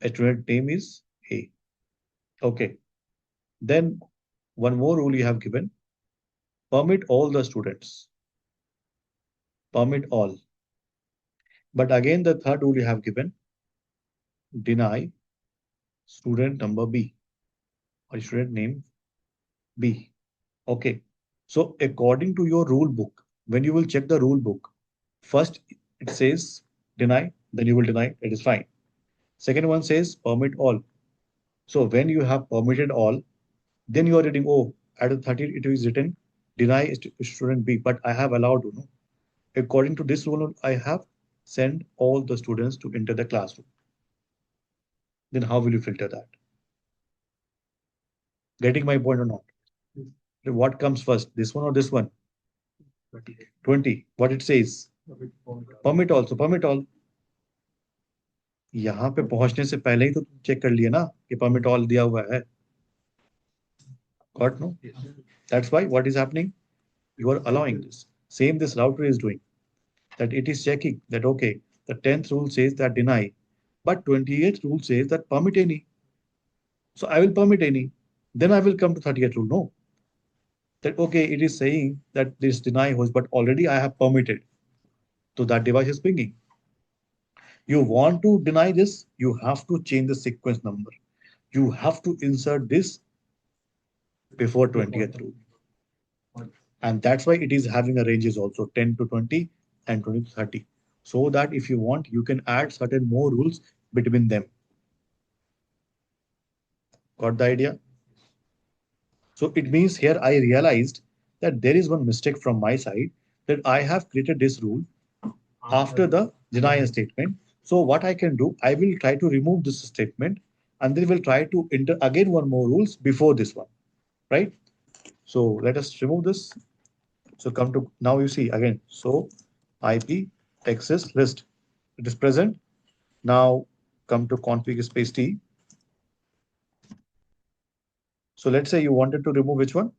A student name is A. Okay. Then one more rule you have given, permit all the students. Permit all. But again, the third rule you have given, deny student number B or student name B. Okay. So according to your rule book, when you will check the rule book, first it says deny, then you will deny, it is fine. Second one says permit all. So when you have permitted all, then you are reading, oh, at the 30 it is written deny student B, but I have allowed you know. According to this rule, I have sent all the students to enter the classroom. Then how will you filter that? Getting my point or not? What comes first, this one or this one? 20. What it says? Permit also, permit all. यहाँ पे पहुंचने से पहले ही तो check कर लिया ना कि permit all दिया हुआ है. Got no? That's why what is happening? You are allowing this. Same this router is doing. That it is checking that okay, the 10th rule says that deny, but 28th rule says that permit any. So I will permit any. Then I will come to 30th rule. No. That okay, it is saying that this deny was, but already I have permitted. So that device is pinging. You want to deny this, you have to change the sequence number. You have to insert this before 20th rule. And that's why it is having a ranges also 10 to 20 and 20 to 30. So that if you want, you can add certain more rules between them. Got the idea? So it means here I realized that there is one mistake from my side, that I have created this rule after the deny statement. So what I can do, I will try to remove this statement and then we'll try to enter again one more rules before this one, right? So let us remove this. So come to now you see again. So IP access list, it is present. Now come to config space T. So let's say you wanted to remove which one?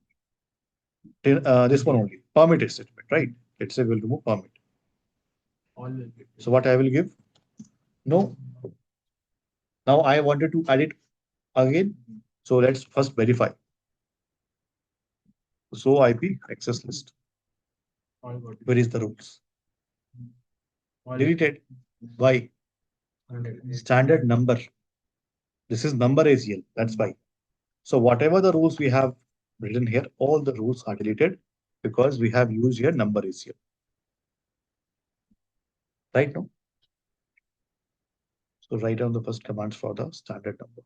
This one only, permitted statement, right? Let's say we'll remove permit. So what I will give? No. Now I wanted to add it again. So let's first verify. So IP access list. Where is the rules? Deleted. Why? Standard number. This is number ACL. That's why. So whatever the rules we have written here, all the rules are deleted because we have used here number ACL. Right now. So write down the first commands for the standard number.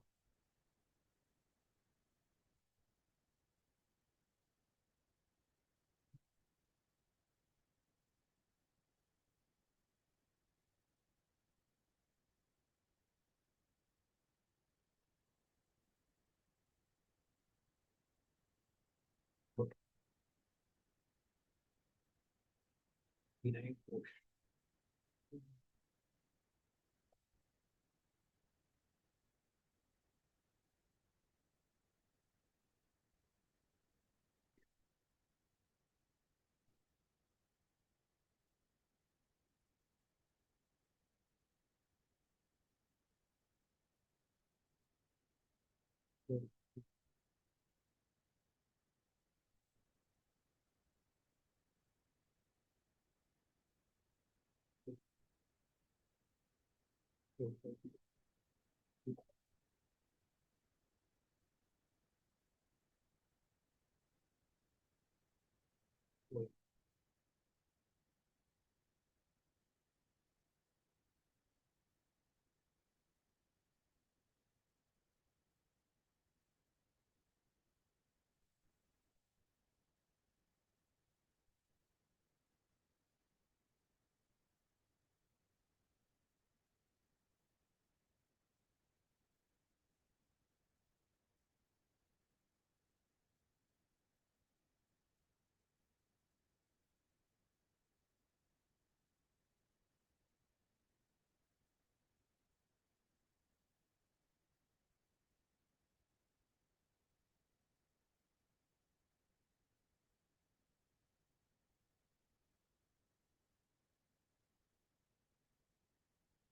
deny push. So, so, so,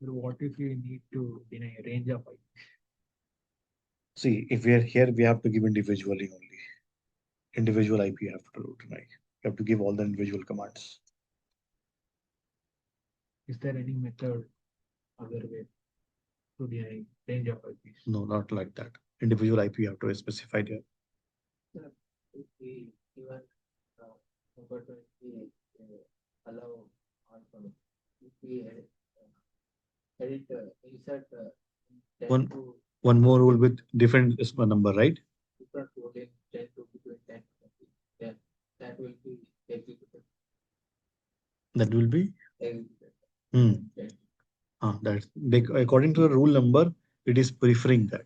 so, what if you need to deny a range of IP? See, if we are here, we have to give individually only. Individual IP you have to deny. You have to give all the individual commands. Is there any method, other way to deny range of IPs? No, not like that. Individual IP you have to specify there. Sir, if we even but if we allow also if we edit insert 10 One to one more rule with different number, right? different coding 10 to between 10 to 20, then that will be executed. That will be Executed. hmm. Then That's according to the rule number, it is preferring that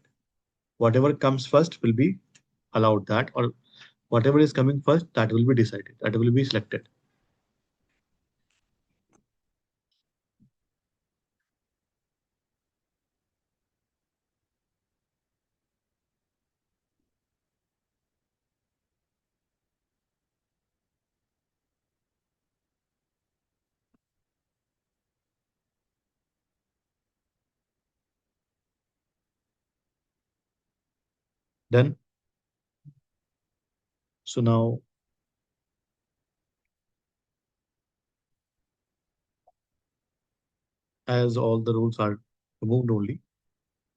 whatever comes first will be allowed that, or whatever is coming first that will be decided, that will be selected. Then so now as all the rules are removed only,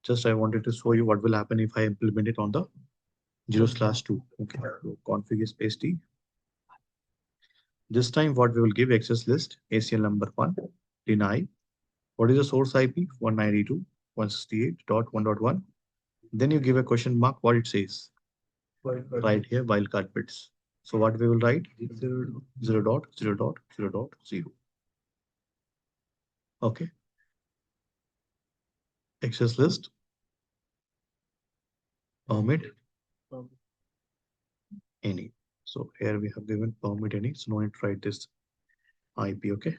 just I wanted to show you what will happen if I implement it on the 0/2. Okay, so config is space t. This time what we will give access list ACL number 1, deny. What is the source IP? 192.168.1.1. Then you give a question mark, what it says. Right here, wildcard bits. So what we will write? 0.0.0.0.0. Okay. Access list, permit any. So here we have given permit any. So no need to write this IP. Okay.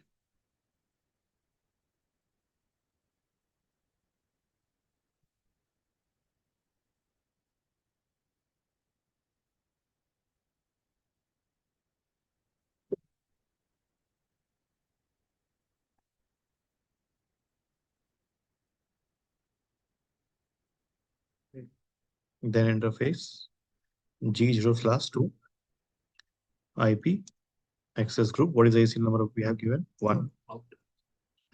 Then interface G0/2 IP access group. What is the ACL number we have given? 1.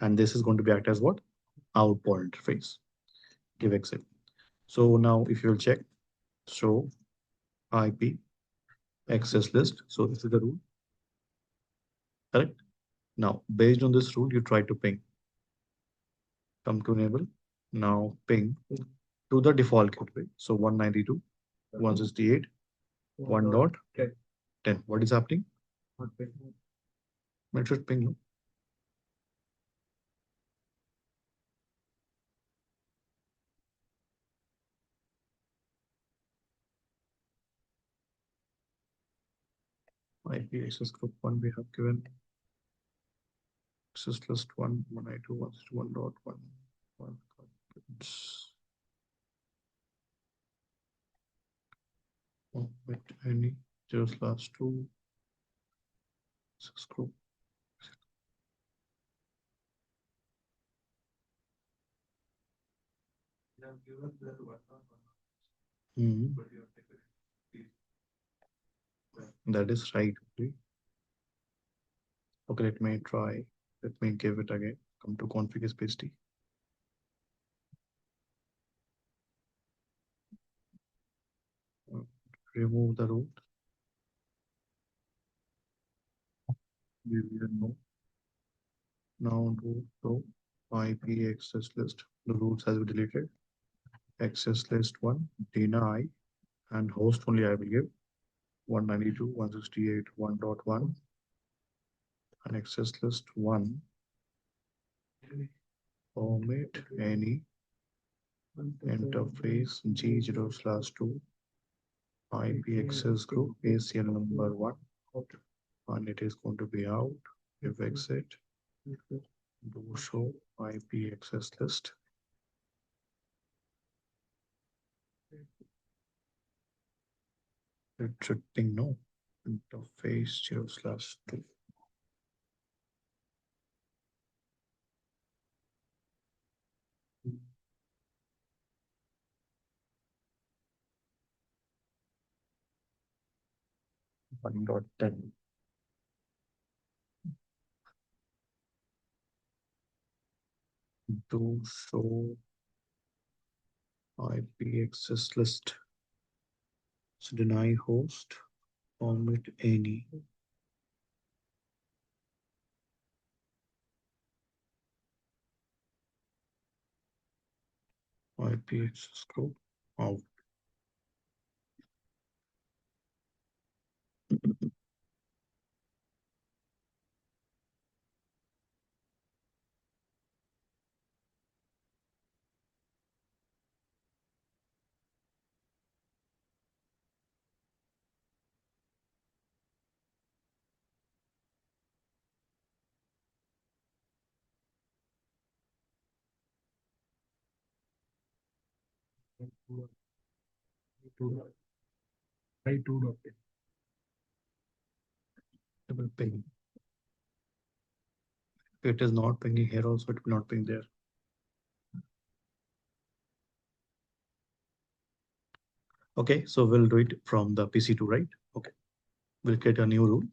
And this is going to be act as what? Outbound interface. Give exit. So now if you will check, show IP access list. So this is the rule, correct? Now, based on this rule, you try to ping. Come to enable. Now ping to the default gateway. So 192.168, 1.10. What is happening? It should ping. No? IP access group 1 we have given. Access list 192.161.1. With any 0/2 access group. Hmm. That is right. Okay, okay, let me try. Let me give it again. Come to config space T. Remove the root. Give you no. Now do so IP access list. The roots has been deleted. Access list 1, deny, and host only I will give 192.168.1.1 and access list 1 omit any interface G0/2 IP access group ACL number 1 and it is going to be out. If exit, do show IP access list. It should ping no interface 0/2. One dot 10. Do show IP access list. So deny host, omit any. IP access group out. Try 2. It will ping. If it is not pinging here also, it will not ping there. Okay, so we'll do it from the PC2, right? Okay, we'll create a new rule.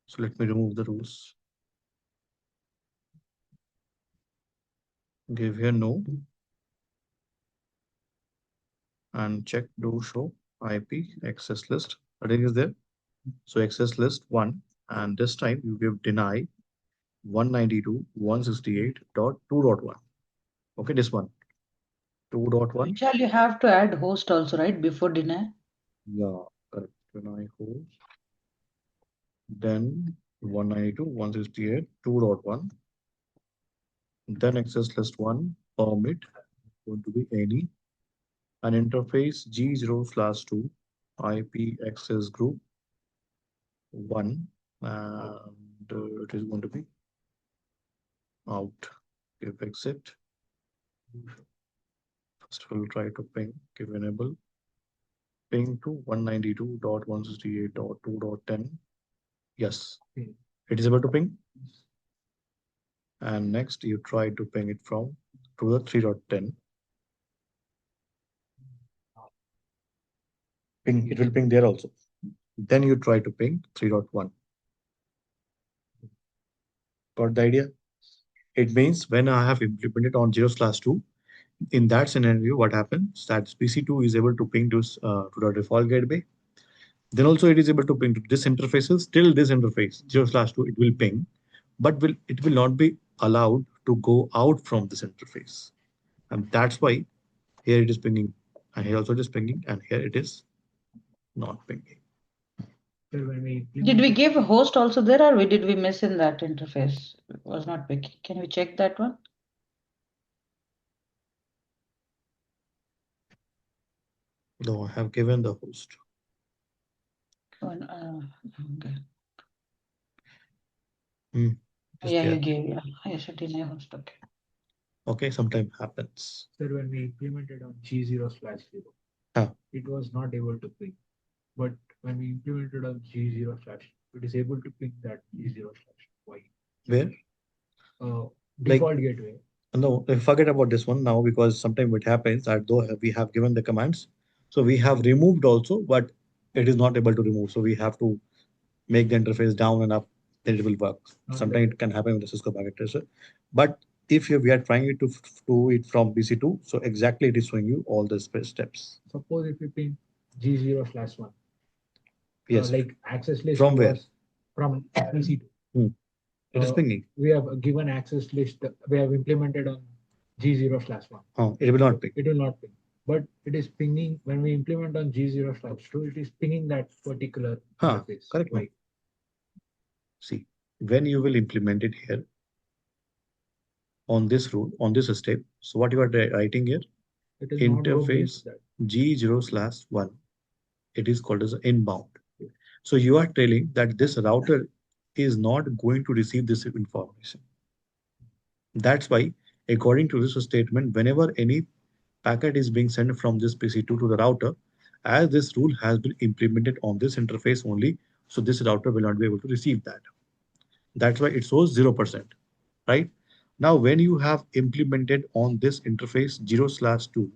So let me remove the rules. Give here no and check do show IP access list. Heading is there. So access list 1 and this time you give deny 192.168.2.1. Okay, this one 2.1. Vishal, you have to add host also, right? Before deny. Yeah, correct. Deny host. Then 192.168.2.1. Then access list 1 permit going to be any an interface G0/2 IP access group 1 and it is going to be out. Give exit. First we'll try to ping, give enable, ping to 192.168.2.10. Yes, it is able to ping. And next you try to ping it from to the 3.10. Ping, it will ping there also. Then you try to ping 3.1. Got the idea? It means when I have implemented on 0/2, in that scenario, what happens that PC2 is able to ping to the default gateway. Then also it is able to ping to this interfaces. Still this interface 0/2 it will ping, but it will not be allowed to go out from this interface. And that's why here it is pinging, and here also it is pinging, and here it is not pinging. Did we give a host also there, or did we miss in that interface? It was not picking. Can we check that one? No, I have given the host. Okay. Hmm. Is Yeah, you there? gave, yeah. Yes, deny host. Okay. Okay, sometimes happens. Sir, when we implemented on G0/0, Ah, it was not able to ping. But when we implemented on G0/, it is able to ping that G0/Y. where? Uh, Like, Default gateway. no, forget about this one now because sometimes it happens that though we have given the commands, so we have removed also, but it is not able to remove. So we have to make the interface down and up, then it will work. Not like Sometimes it can happen with the Cisco packet tracer. But if we are trying it to do it from BC2, so exactly it is showing you all the steps. suppose if you ping G0/1, Yes. like access list From where? was from PC2. Hmm. It is Uh, pinging. we have given access list, we have implemented on G0/1. It will not ping. It will not ping. But it is pinging when we implement on G0/2, it is pinging that particular interface. Correct. No. Why? See, when you will implement it here on this rule, on this step, so what you are writing here, It is not interface that. G0/1, it is called as inbound. So you are telling that this router is not going to receive this information. That's why, according to this statement, whenever any packet is being sent from this PC2 to the router, as this rule has been implemented on this interface only, so this router will not be able to receive that. That's why it shows 0%, right? Now, when you have implemented on this interface 0/2,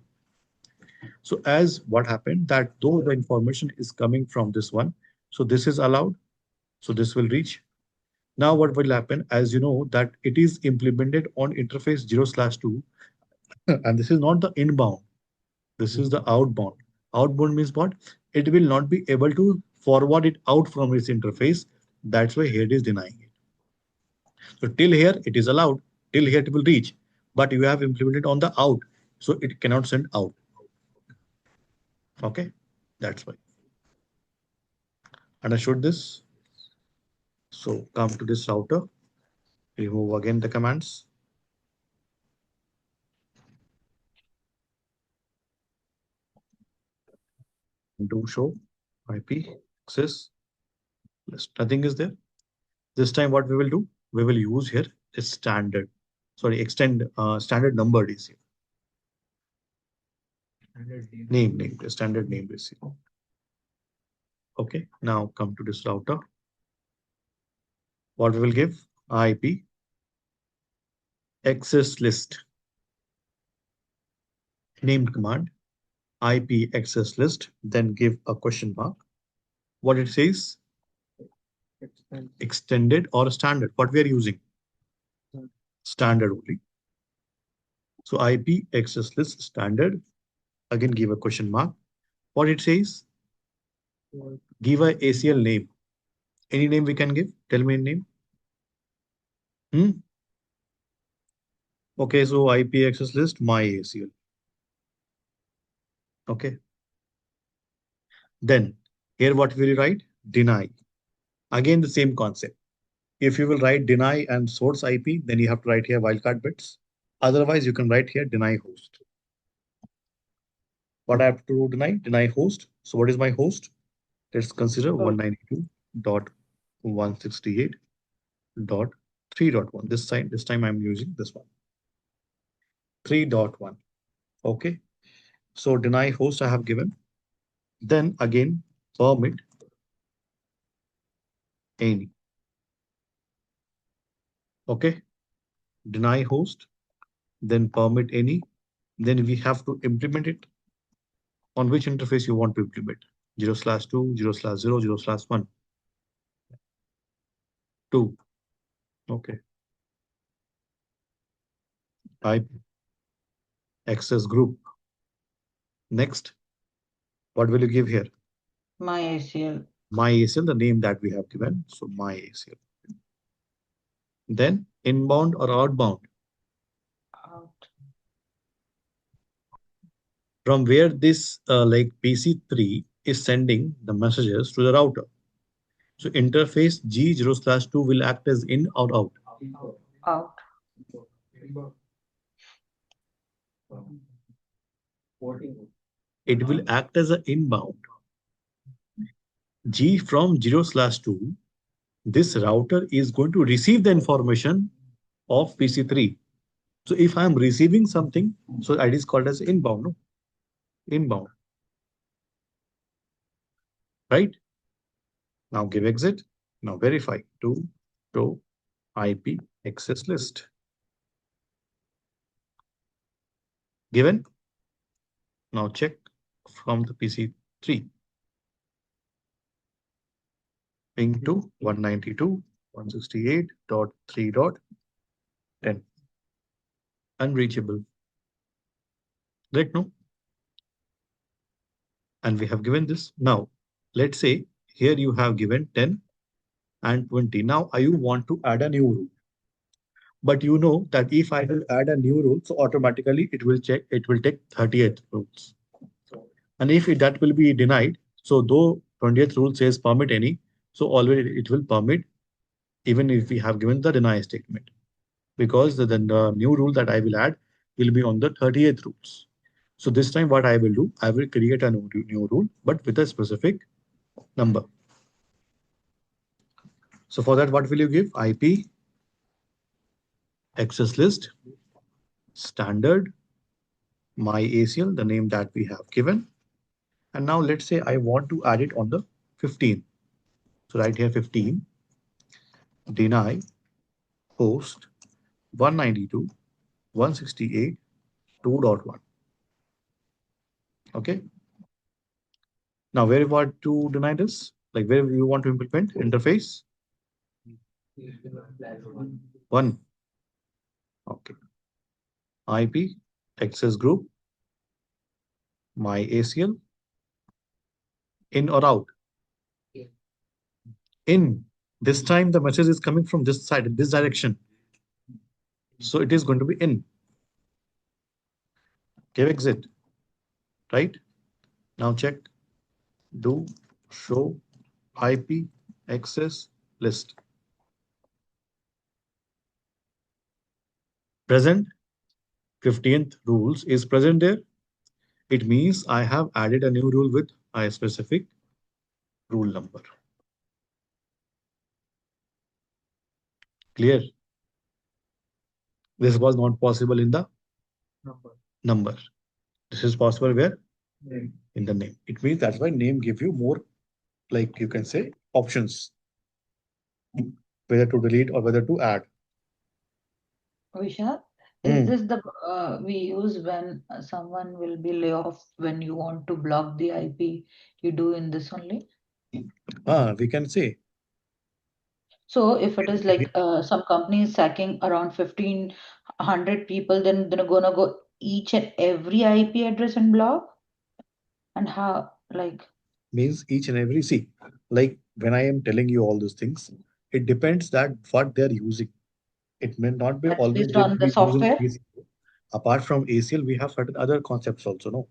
so as what happened that though the information is coming from this one, so this is allowed, so this will reach. Now what will happen, as you know, that it is implemented on interface 0/2, and this is not the inbound, this is the outbound. Outbound means what? It will not be able to forward it out from its interface. That's why here it is denying it. So till here it is allowed, till here it will reach, but you have implemented on the out, so it cannot send out. Okay, that's why. Understood this? So come to this router, remove again the commands. Do show IP access list. Nothing is there. This time what we will do, we will use here is standard, sorry, extend standard number DC. Name, the standard name DC. Okay, now come to this router. What we will give? IP access list. Named command, IP access list, then give a question mark. What it says? Extended or standard. What we are using? Standard only. So IP access list standard. Again, give a question mark. What it says? Give a ACL name. Any name we can give? Tell me a name. Hmm? Okay, so IP access list, my ACL. Okay. Then here what will you write? Deny. Again, the same concept. If you will write deny and source IP, then you have to write here wildcard bits. Otherwise, you can write here deny host. What I have to do deny? Deny host. So what is my host? Let's consider 192.168.3.1. This time I'm using this one. 3.1. Okay. So deny host I have given. Then again, permit any. Okay. Deny host, then permit any. Then we have to implement it on which interface you want to implement. 0/2, 0/0, 0/1, 2. Okay. Type access group. Next, what will you give here? My ACL. My ACL, the name that we have given. So my ACL. Then inbound or outbound. Out. From where this like PC3 is sending the messages to the router. So interface G0/2 will act as in or out. Out. It will act as an inbound. G from 0/2 This router is going to receive the information of PC3. So if I'm receiving something, so it is called as inbound, no? Inbound, right? Now give exit. Now verify to show IP access list. Given. Now check from the PC3. Ping to 192.168.3.10. Unreachable. Right, no? And we have given this. Now, let's say here you have given 10 and 20. Now, you want to add a new rule. But you know that if I will add a new rule, so automatically it will take 30th rules. And if that will be denied, so though 20th rule says permit any, so always it will permit even if we have given the deny statement. Because then the new rule that I will add will be on the 30th rules. So this time what I will do, I will create a new rule, but with a specific number. So for that, what will you give? IP access list standard my ACL, the name that we have given. And now let's say I want to add it on the 15. So right here 15 deny host 192.168.2.1. Okay. Now where you want to deny this? Like where you want to implement interface? One. Okay. IP access group my ACL in or out? In. This time the message is coming from this side, in this direction. So it is going to be in. Give exit. Right? Now check. Do show IP access list. Present 15th rules is present there. It means I have added a new rule with a specific rule number. Clear? This was not possible in the number. This is possible where? In the name. It means that's why name give you more, like you can say, options, whether to delete or whether to add. Vishal, is this the we use when someone will be lay off when you want to block the IP? You do in this only. We can say. So if it is like some company is sacking around 1,500 people, then they're gonna go each and every IP address and block? And how, like, Means each and every, see, like when I am telling you all those things, it depends that what they're using. It may not be that's always based going to on the be using software? ACL. Apart from ACL, we have certain other concepts also. No,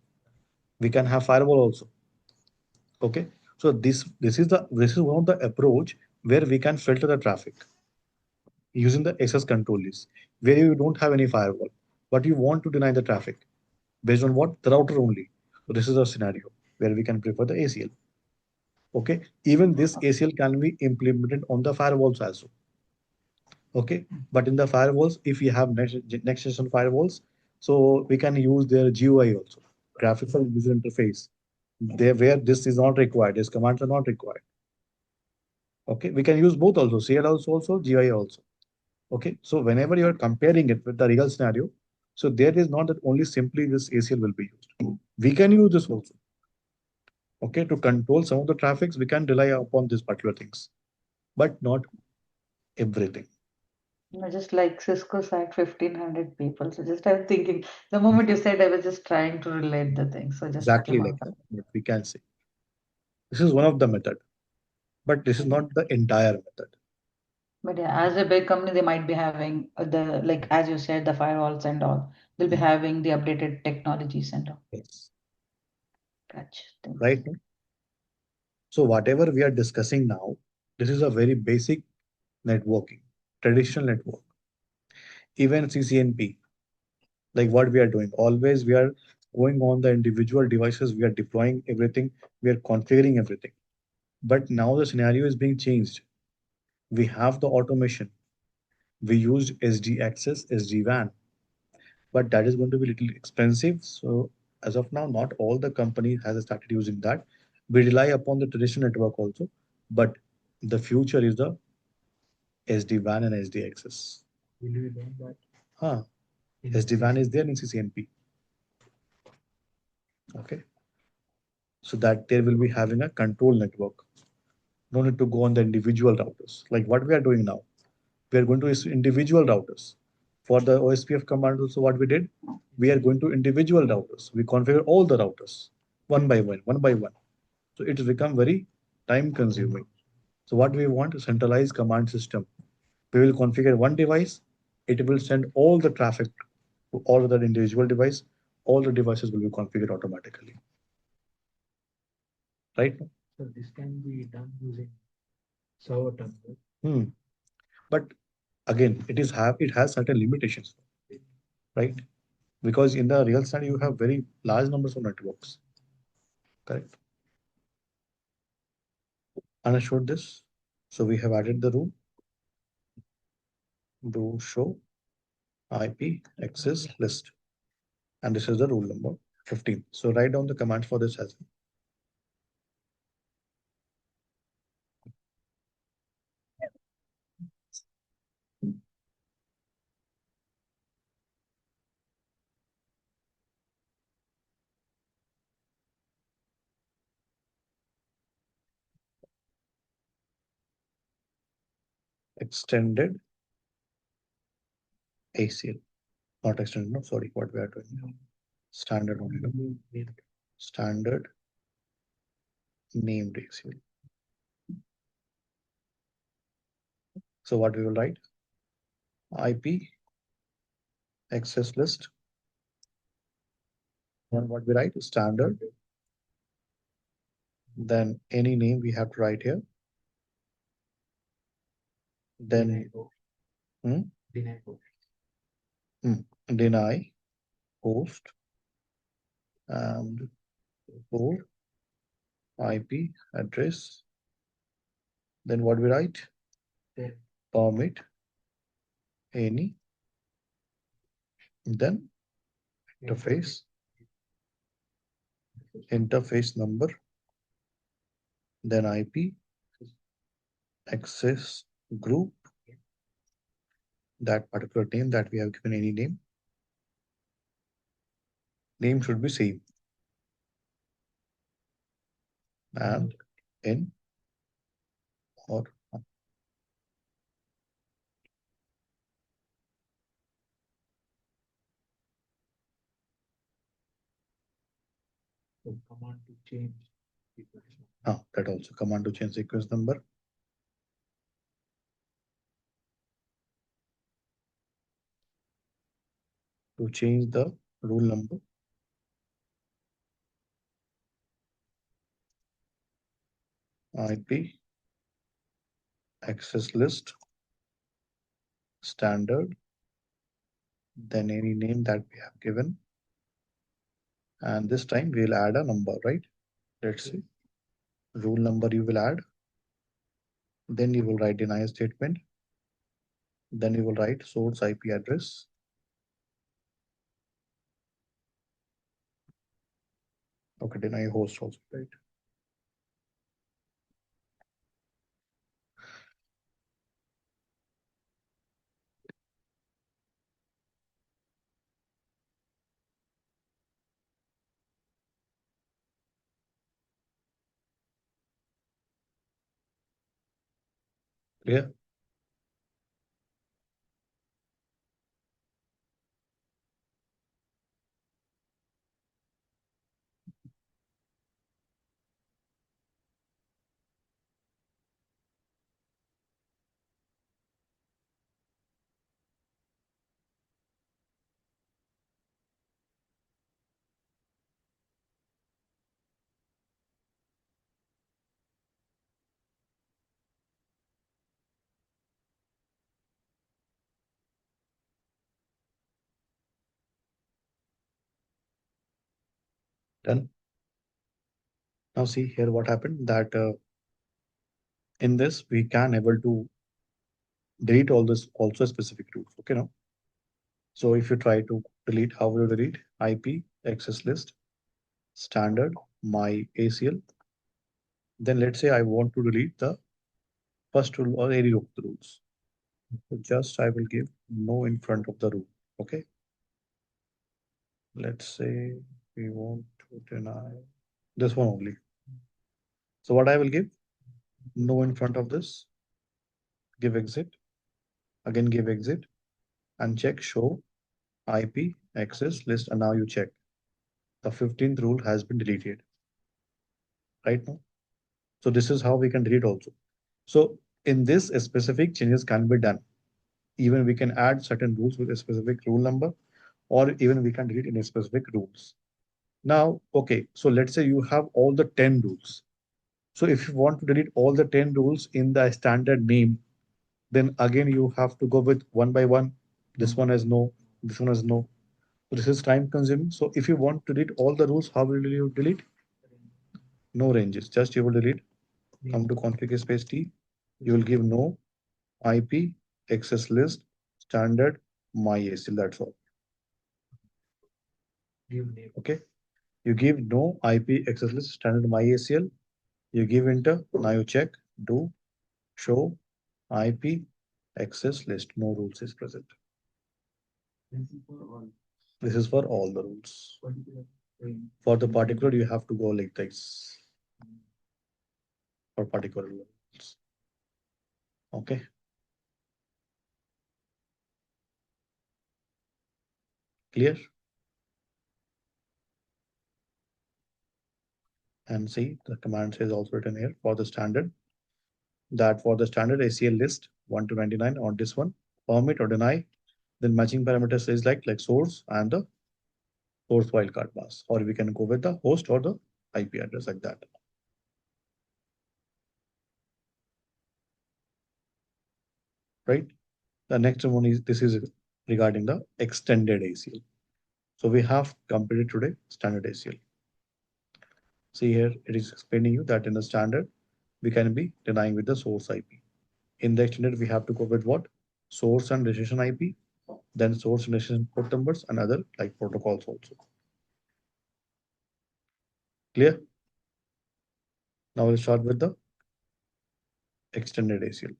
we can have firewall also. Okay, so this is one of the approach where we can filter the traffic using the access control list, where you don't have any firewall, but you want to deny the traffic based on what the router only. So this is a scenario where we can prefer the ACL. Okay, even this ACL can be implemented on the firewalls also. Okay, but in the firewalls, if you have next generation firewalls, so we can use their GUI also, graphical user interface. There where this is not required, these commands are not required. Okay, we can use both also, CL also, GUI also. Okay, so whenever you are comparing it with the real scenario, so there is not that only simply this ACL will be used. We can use this also. Okay, to control some of the traffics, we can rely upon these particular things, but not everything. Just like Cisco sacked 1,500 people. So just I was thinking, the moment you said, I was just trying to relate the thing. So just Exactly came like out. that. But we can say this is one of the method, but this is not the entire method. But yeah, as a big company, they might be having the, like as you said, the firewalls and all. They'll be having the updated technologies and all. Yes. Gotcha. Thanks. Right. So whatever we are discussing now, this is a very basic networking, traditional network, even CCNP, like what we are doing. Always we are going on the individual devices, we are deploying everything, we are configuring everything. But now the scenario is being changed. We have the automation. We used SD access, SD WAN, but that is going to be a little expensive. So as of now, not all the companies has started using that. We rely upon the traditional network also, but the future is the SD WAN and SD access. Will we learn that Huh. in SD WAN CC? is there in CCNP. Okay. So that there will be having a control network. No need to go on the individual routers. Like what we are doing now. We are going to use individual routers. For the OSPF command also what we did, we are going to individual routers. We configure all the routers one by one, one by one. So it has become very time consuming. So what we want is centralized command system. We will configure one device. It will send all the traffic to all other individual device. All the devices will be configured automatically. Right? So this can be done using server terminal. Hmm. But again, it has certain limitations, right? Because in the real side, you have very large numbers of networks. Correct. Understood this. So we have added the rule do show IP access list. And this is the rule number 15. So write down the commands for this as well. Extended ACL. Not extended, no, sorry, what we are doing now. Standard only, no? Standard named ACL. So what we will write? IP access list. And what we write? Standard. Then any name we have to write here. Then hmm, Deny host. deny host and for IP address. Then what we write? Then Permit any. Then interface number. Then IP access group. That particular name that we have given any name. Name should be same. And in or so command to change sequence. that also command to change sequence number. To change the rule number. IP access list standard. Then any name that we have given. And this time we'll add a number, right? Let's see. Rule number you will add. Then you will write deny statement. Then you will write source IP address. Okay, deny host also, right? Clear? Done. Now see here what happened that in this we can able to delete all this also specific rules. Okay, now. So if you try to delete, how will you delete? IP, access list, standard, my ACL. Then let's say I want to delete the first rule or any of the rules. So just I will give no in front of the rule. Okay. Let's say we want to deny this one only. So what I will give? No in front of this, give exit, again give exit and check show IP access list. And now you check the 15th rule has been deleted right now. So this is how we can delete also. So in this specific changes can be done. Even we can add certain rules with a specific rule number, or even we can delete in a specific rules. Now, okay, so let's say you have all the 10 rules. So if you want to delete all the 10 rules in the standard name, then again you have to go with one by one. This one has no, this one has no. So this is time consuming. So if you want to delete all the rules, how will you delete? No ranges. Just you will delete. Come to config space T. You will give no IP access list standard my ACL. That's all. Okay. You give no IP access list standard my ACL. You give enter. Now you check. Do show IP access list. No rules is present. This is for all the rules. For the particular, you have to go like this. For particular rules. Okay. Clear? And see the command is also written here for the standard. That for the standard ACL list 1 to 99 on this one, permit or deny, then matching parameter says like source and the source wildcard pass, or we can go with the host or the IP address like that. Right? The next one is this is regarding the extended ACL. So we have completed today standard ACL. See here, it is explaining you that in the standard, we can be denying with the source IP. In the extended, we have to go with what? Source and destination IP, then source and destination port numbers and other like protocols also. Clear? Now we'll start with the extended ACL.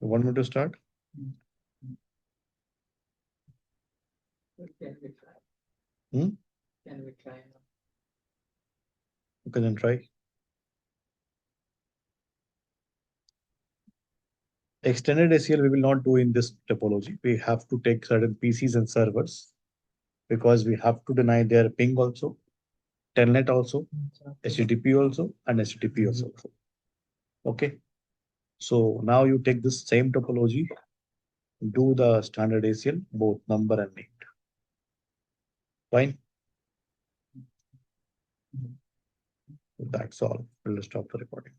You want me to start? Can we try? Hmm? Can we try? Okay, then try. Extended ACL we will not do in this topology. We have to take certain PCs and servers because we have to deny their ping also, telnet also, HTTP also, and HTTP also. Okay. So now you take this same topology, do the standard ACL, both number and name. Fine. That's all. We'll stop the recording.